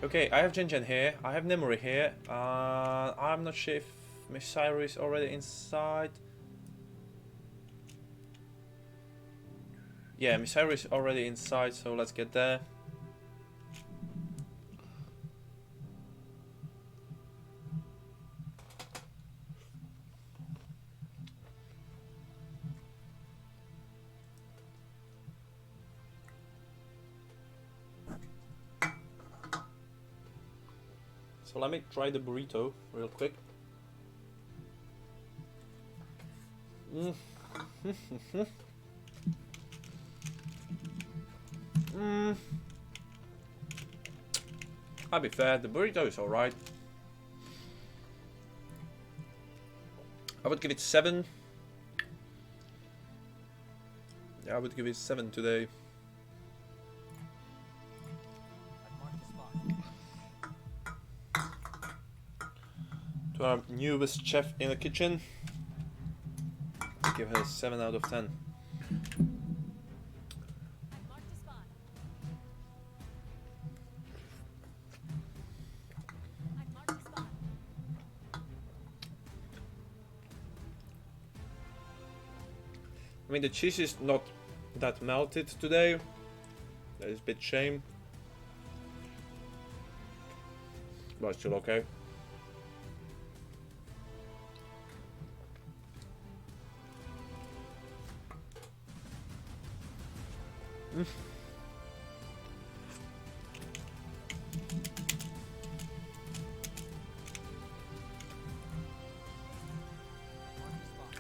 Speaker 1: Okay, I have Jinjen here, I have Nemuri here, I'm not sure if Misairu is already inside. Yeah, Misairu is already inside, so let's get there. So let me try the burrito real quick. I'll be fair, the burrito is alright. I would give it 7. Yeah, I would give it 7 today. To our newest chef in the kitchen, give her 7 out of 10. I mean, the cheese is not that melted today. That is a bit shame. But it's still okay.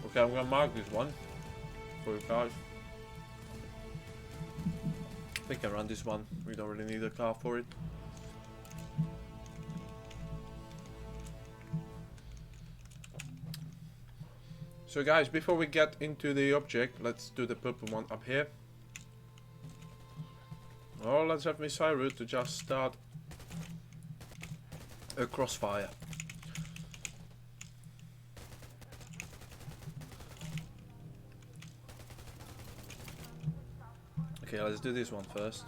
Speaker 1: Okay, I'm gonna mark this one for you guys. We can run this one, we don't really need a car for it. So guys, before we get into the object, let's do the purple one up here. Or let's have Misairu to just start a crossfire. Okay, let's do this one first.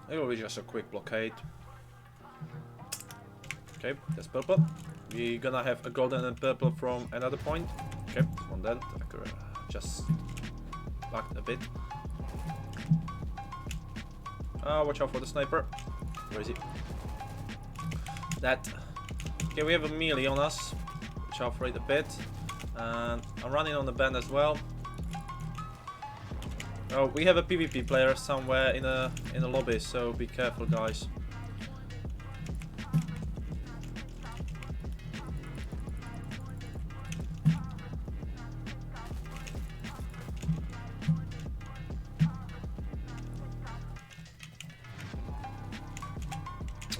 Speaker 1: It will be just a quick blockade. Okay, that's purple. We're gonna have a golden and purple from another point. Okay, this one then. Just lagged a bit. Watch out for the sniper. Where is he? That. Okay, we have a melee on us. Watch out for it a bit. And I'm running on the band as well. Oh, we have a PvP player somewhere in a lobby, so be careful, guys.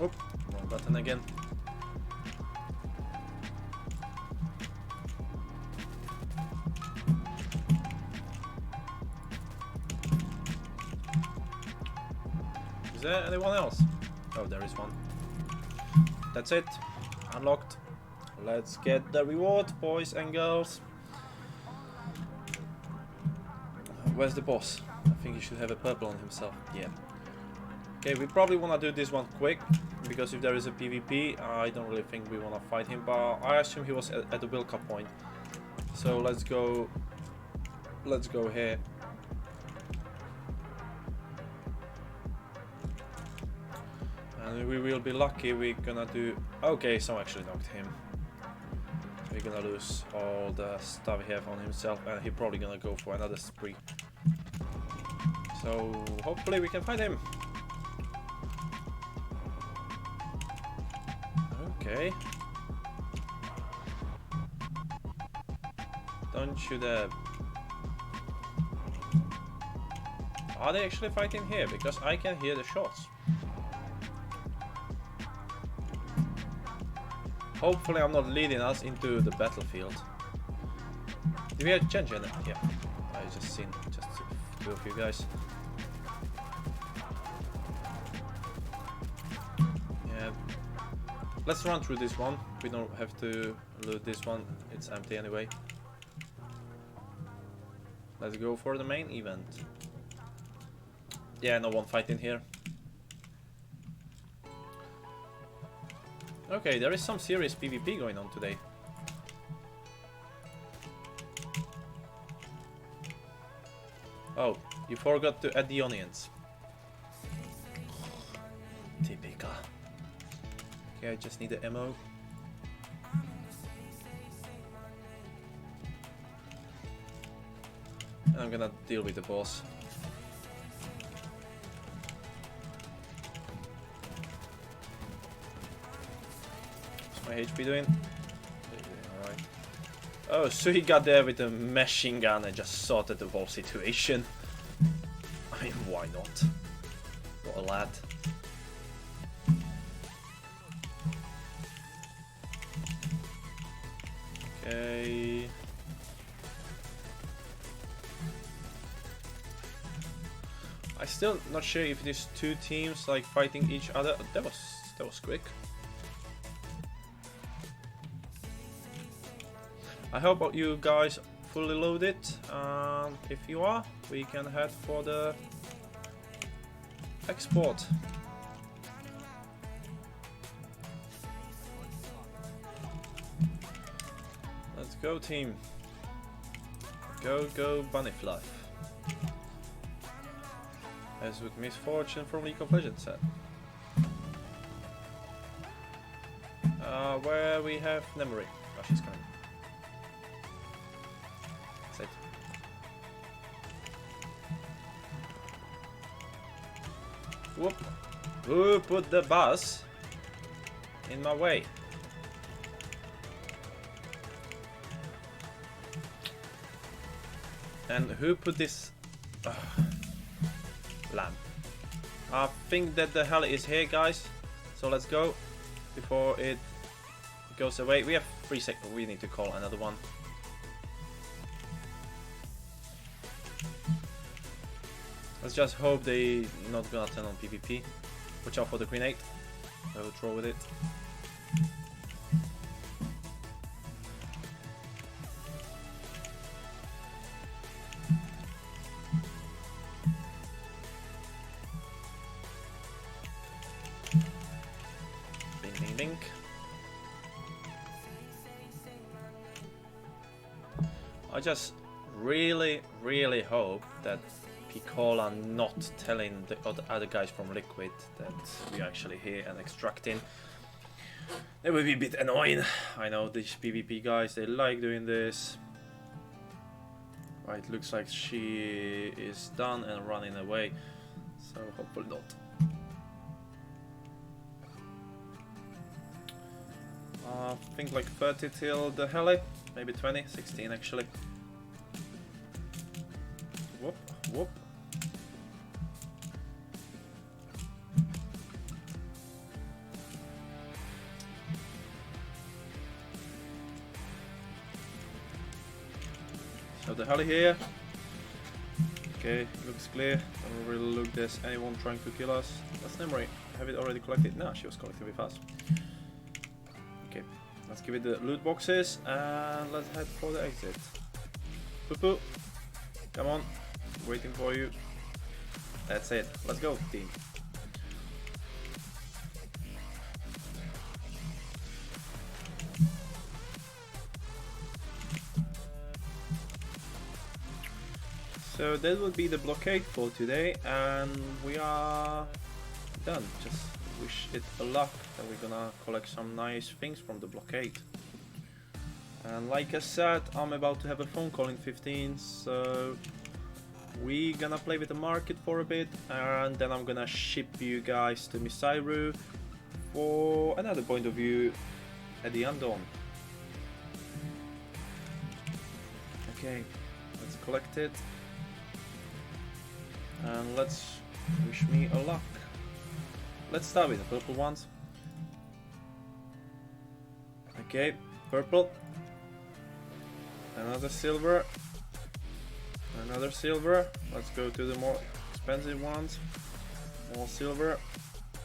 Speaker 1: Oh, wrong button again. Is there anyone else? Oh, there is one. That's it. Unlocked. Let's get the reward, boys and girls. Where's the boss? I think he should have a purple on himself. Yeah. Okay, we probably want to do this one quick, because if there is a PvP, I don't really think we want to fight him, but I assume he was at the Wilka point. So let's go here. And we will be lucky we're gonna do... Okay, someone actually knocked him. We're gonna lose all the stuff he have on himself, and he's probably gonna go for another spree. So hopefully we can find him. Okay. Don't you dare. Are they actually fighting here? Because I can hear the shots. Hopefully I'm not leading us into the battlefield. Do we have change in it? Yeah. I just seen just two of you guys. Yeah. Let's run through this one. We don't have to loot this one. It's empty anyway. Let's go for the main event. Yeah, no one fighting here. Okay, there is some serious PvP going on today. Oh, you forgot to add the onions. Typical. Okay, I just need the ammo. And I'm gonna deal with the boss. What's my HP doing? Alright. Oh, so he got there with a machine gun and just sorted the whole situation. I mean, why not? What a lad. Okay. I'm still not sure if these two teams like fighting each other. That was quick. I hope you guys fully loaded. If you are, we can head for the export. Let's go, team. Go bunny fluff. As with misfortune from League of Legends said. Where we have Nemery. Oh, she's coming. That's it. Whoop. Who put the bus in my way? And who put this lamp? I think that the heli is here, guys. So let's go before it goes away. We have 3 seconds. We need to call another one. Let's just hope they not gonna turn on PvP. Watch out for the grenade. I will throw with it. Bing, bing, bing. I just really hope that people are not telling the other guys from Liquid that we're actually here and extracting. It would be a bit annoying. I know these PvP guys, they like doing this. Right, looks like she is done and running away. So hopefully not. I think like 30 till the heli, maybe 20, 16 actually. Whoop, whoop. So the heli here. Okay, looks clear. Don't really look there's anyone trying to kill us. That's Nemery. Have it already collected? No, she was collecting with us. Okay, let's give it the loot boxes and let's head for the exit. Poo poo. Come on. Waiting for you. That's it. Let's go, team. So that would be the blockade for today, and we are done. Just wish it a luck that we're gonna collect some nice things from the blockade. And like I said, I'm about to have a phone call in 15, so we're gonna play with the market for a bit, and then I'm gonna ship you guys to Misairu for another point of view at the Undawn. Okay, let's collect it. And let's wish me a luck. Let's start with the purple ones. Okay, purple. Another silver. Another silver. Let's go to the more expensive ones. More silver.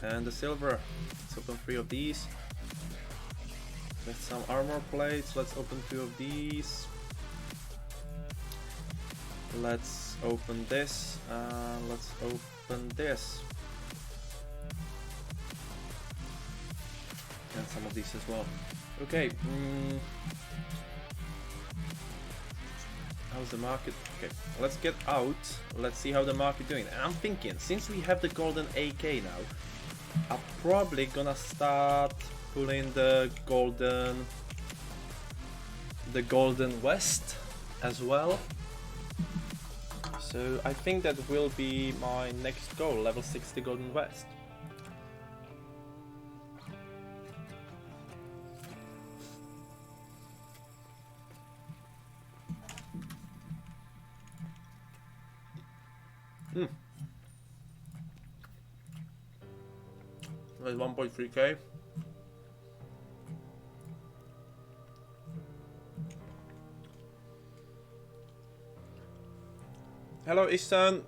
Speaker 1: And the silver. Let's open 3 of these. Get some armor plates. Let's open 2 of these. Let's open this. Let's open this. And some of these as well. Okay. How's the market? Okay, let's get out. Let's see how the market doing. And I'm thinking, since we have the golden AK now, I'm probably gonna start pulling the golden West as well. So I think that will be my next goal, level 60 golden West. That's 1.3k. Hello Istan.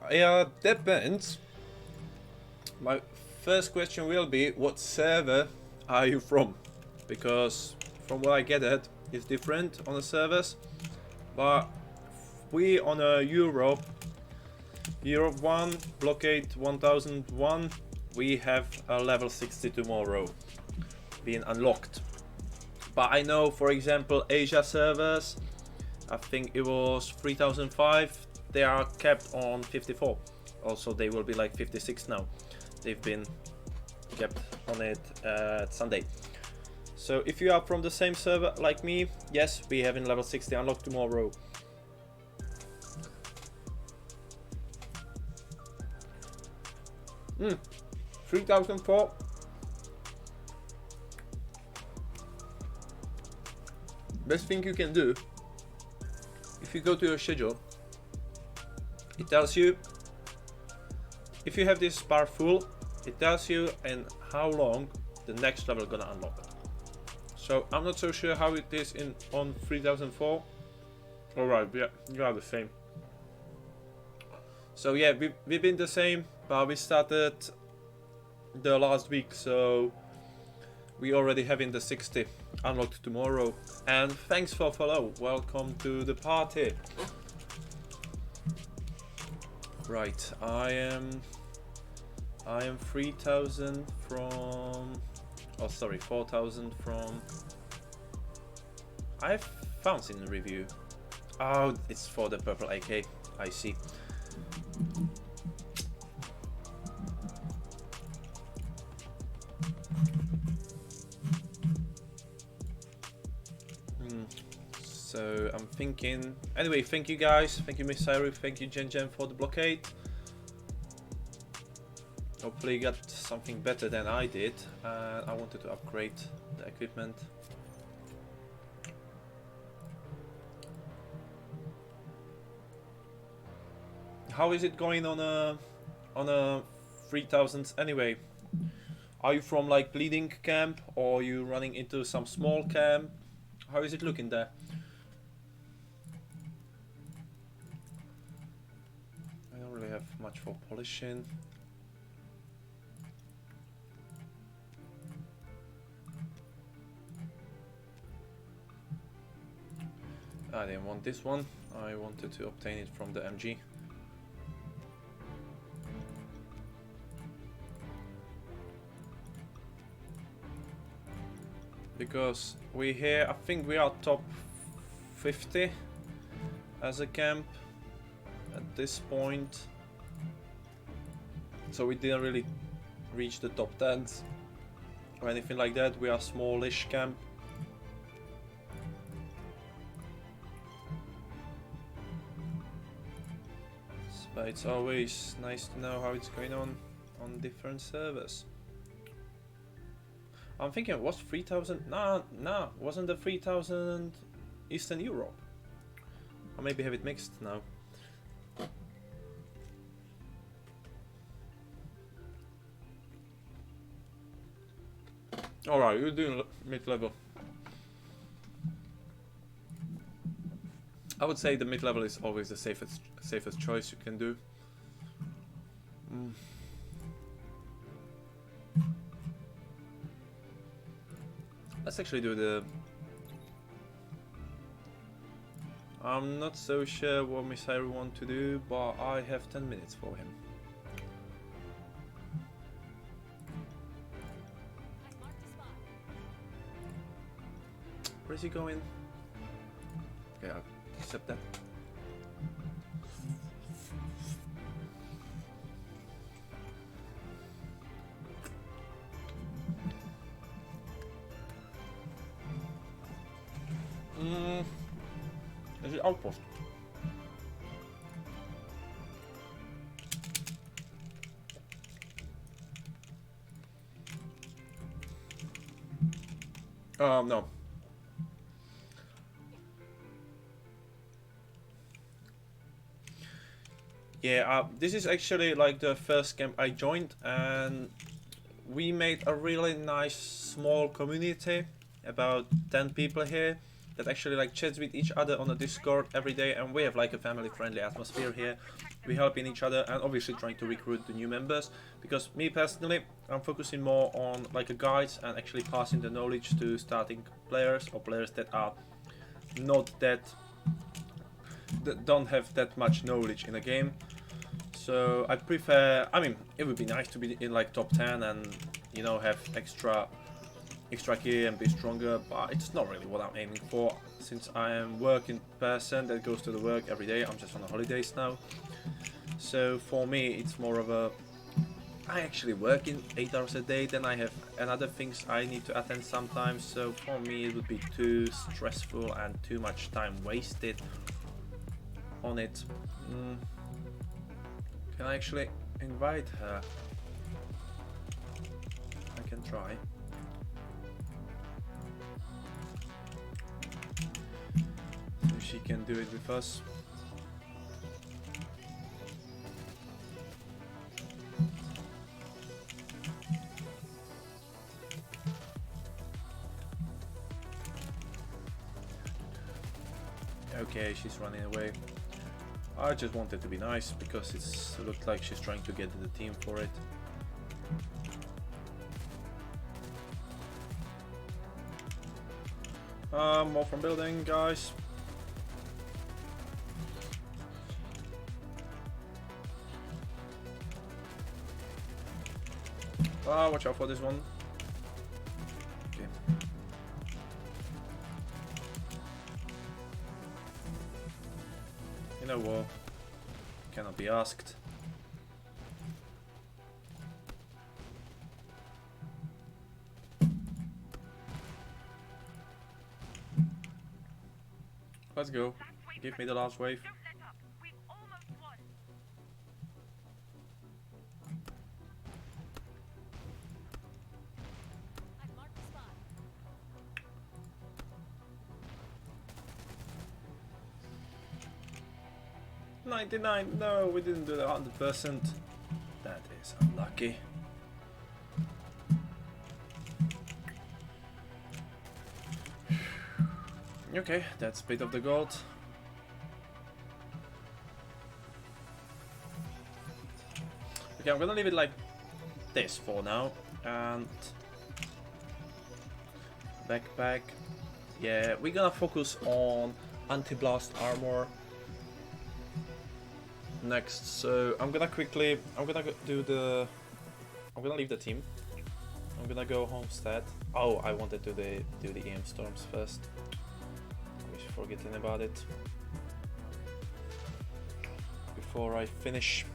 Speaker 1: Yeah, depends. My first question will be, what server are you from? Because from what I get at, it's different on the servers. But we on a Europe 1, Blockade 1001, we have a level 60 tomorrow being unlocked. But I know, for example, Asia servers, I think it was 3005, they are kept on 54. Also, they will be like 56 now. They've been kept on it Sunday. So if you are from the same server like me, yes, we have in level 60 unlocked tomorrow. Hmm. 3004. Best thing you can do, if you go to your schedule, it tells you if you have this bar full, it tells you in how long the next level gonna unlock. So I'm not so sure how it is on 3004. Alright, yeah, you are the same. So yeah, we've been the same, but we started the last week, so we already having the 60 unlocked tomorrow. And thanks for follow. Welcome to the party. Right, I am 3000 from, oh sorry, 4000 from, I found in the review. Oh, it's for the purple AK, I see. So I'm thinking, anyway, thank you guys, thank you Miss Cyrus, thank you Jen for the blockade. Hopefully you got something better than I did. I wanted to upgrade the equipment. How is it going on a 3000s anyway? Are you from like bleeding camp, or are you running into some small camp? How is it looking there? I don't really have much for polishing. I didn't want this one. I wanted to obtain it from the MG. Because we here, I think we are top 50 as a camp at this point. So we didn't really reach the top 10s or anything like that. We are a smallish camp. But it's always nice to know how it's going on different servers. I'm thinking it was 3000. Nah, wasn't the 3000 Eastern Europe? Or maybe have it mixed now. Alright, you're doing mid-level. I would say the mid-level is always the safest choice you can do. Let's actually do the... I'm not so sure what Missile want to do, but I have 10 minutes for him. Where's he going? Okay, I'll accept that. Is it outpost? No. Yeah, this is actually like the first camp I joined, and we made a really nice small community, about 10 people here, that actually like chats with each other on the Discord every day, and we have like a family friendly atmosphere here. We helping each other and obviously trying to recruit the new members, because me personally, I'm focusing more on like a guides and actually passing the knowledge to starting players or players that are not that don't have that much knowledge in a game. So I prefer, I mean, it would be nice to be in like top 10 and, you know, have extra gear and be stronger, but it's not really what I'm aiming for, since I am working person that goes to the work every day. I'm just on the holidays now. So for me, it's more of a, I actually work in 8 hours a day, then I have another things I need to attend sometimes. So for me, it would be too stressful and too much time wasted on it. Can I actually invite her? I can try. So she can do it with us. Okay, she's running away. I just wanted to be nice because it looked like she's trying to get the team for it. More from building, guys. Watch out for this one. Okay. You know what? Cannot be asked. Let's go. Give me the last wave. 99, no, we didn't do that 100%. That is unlucky. Okay, that's a bit of the gold. Okay, I'm gonna leave it like this for now. And backpack. Yeah, we're gonna focus on anti-blast armor next. So I'm gonna leave the team. I'm gonna go Homestead. Oh, I wanted to do the EM storms first. I was forgetting about it before I finish.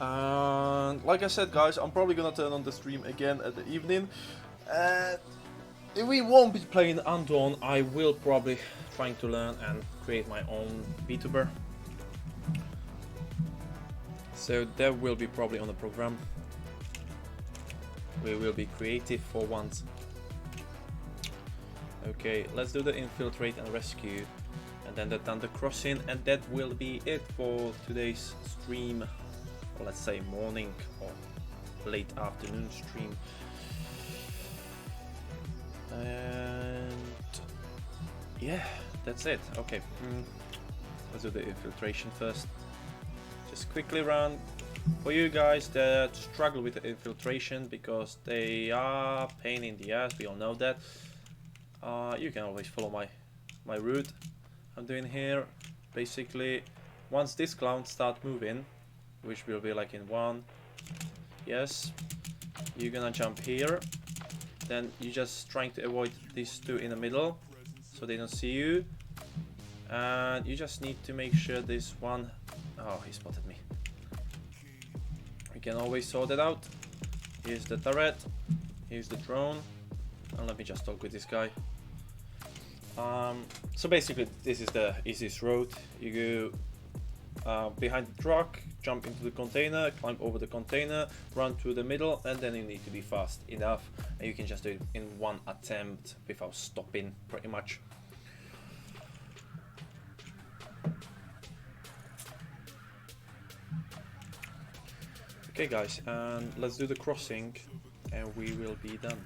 Speaker 1: And like I said, guys, I'm probably gonna turn on the stream again at the evening. We won't be playing Undawn. I will probably trying to learn and create my own VTuber. So that will be probably on the program. We will be creative for once. Okay, let's do the infiltrate and rescue, and then the thunder crossing, and that will be it for today's stream. Or let's say morning or late afternoon stream. And yeah, that's it. Okay, let's do the infiltration first. Just quickly run for you guys that struggle with the infiltration, because they are pain in the ass, we all know that. You can always follow my route I'm doing here. Basically, once this clown start moving, which will be like in one, yes, you're gonna jump here. Then you're just trying to avoid these two in the middle so they don't see you, and you just need to make sure this one, oh, he spotted me. We can always sort it out. Here's the turret, here's the drone, and let me just talk with this guy. So basically this is the easiest route. You go behind the truck, jump into the container, climb over the container, run through the middle, and then you need to be fast enough, and you can just do it in one attempt without stopping, pretty much. Okay guys, and let's do the crossing and we will be done.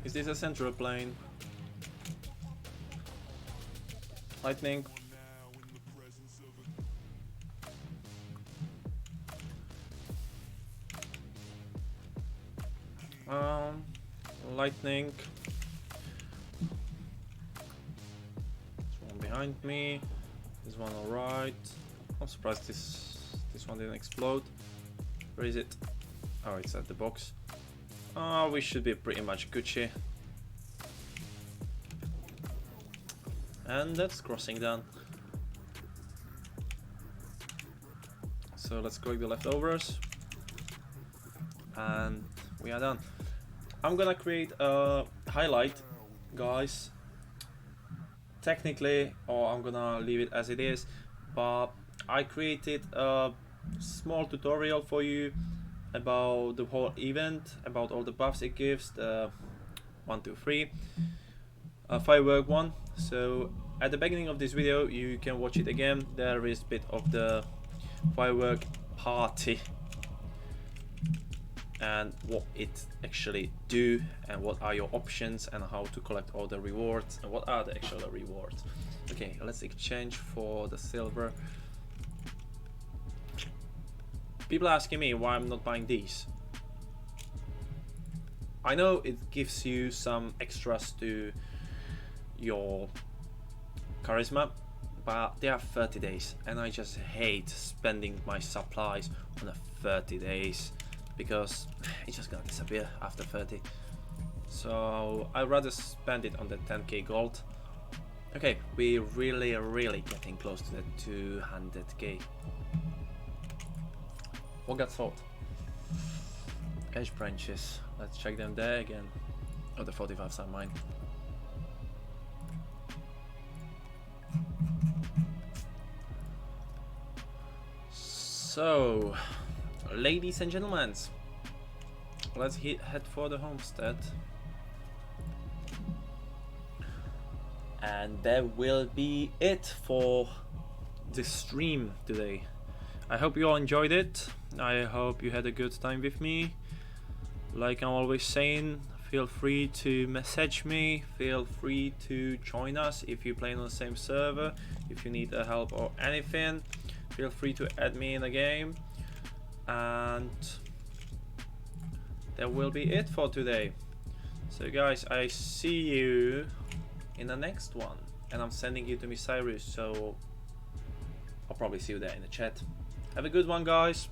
Speaker 1: Is this a central plane? Lightning. Lightning. There's one behind me. There's one all right. I'm surprised this one didn't explode. Where is it? Oh, it's at the box. Oh, we should be pretty much Gucci. And that's crossing done. So let's collect the leftovers. And we are done. I'm gonna create a highlight, guys. Technically, or I'm gonna leave it as it is, but I created a small tutorial for you about the whole event, about all the buffs it gives, the 1, 2, 3 firework one. So at the beginning of this video you can watch it again. There is a bit of the firework party and what it actually do, and what are your options, and how to collect all the rewards, and what are the actual rewards. Okay, let's exchange for the silver. People are asking me why I'm not buying these. I know it gives you some extras to your charisma, but they are 30 days and I just hate spending my supplies on a 30 days because it's just gonna disappear after 30. So I'd rather spend it on the 10k gold. Okay, we're really getting close to the 200k. What got sold? Edge branches. Let's check them there again. Oh, the 45s are mine. So, ladies and gentlemen, let's head for the homestead. And that will be it for the stream today. I hope you all enjoyed it. I hope you had a good time with me. Like I'm always saying, feel free to message me, feel free to join us if you're playing on the same server. If you need help or anything, feel free to add me in the game. And that will be it for today. So guys, I see you in the next one, and I'm sending you to Miss Cyrus, so I'll probably see you there in the chat. Have a good one, guys.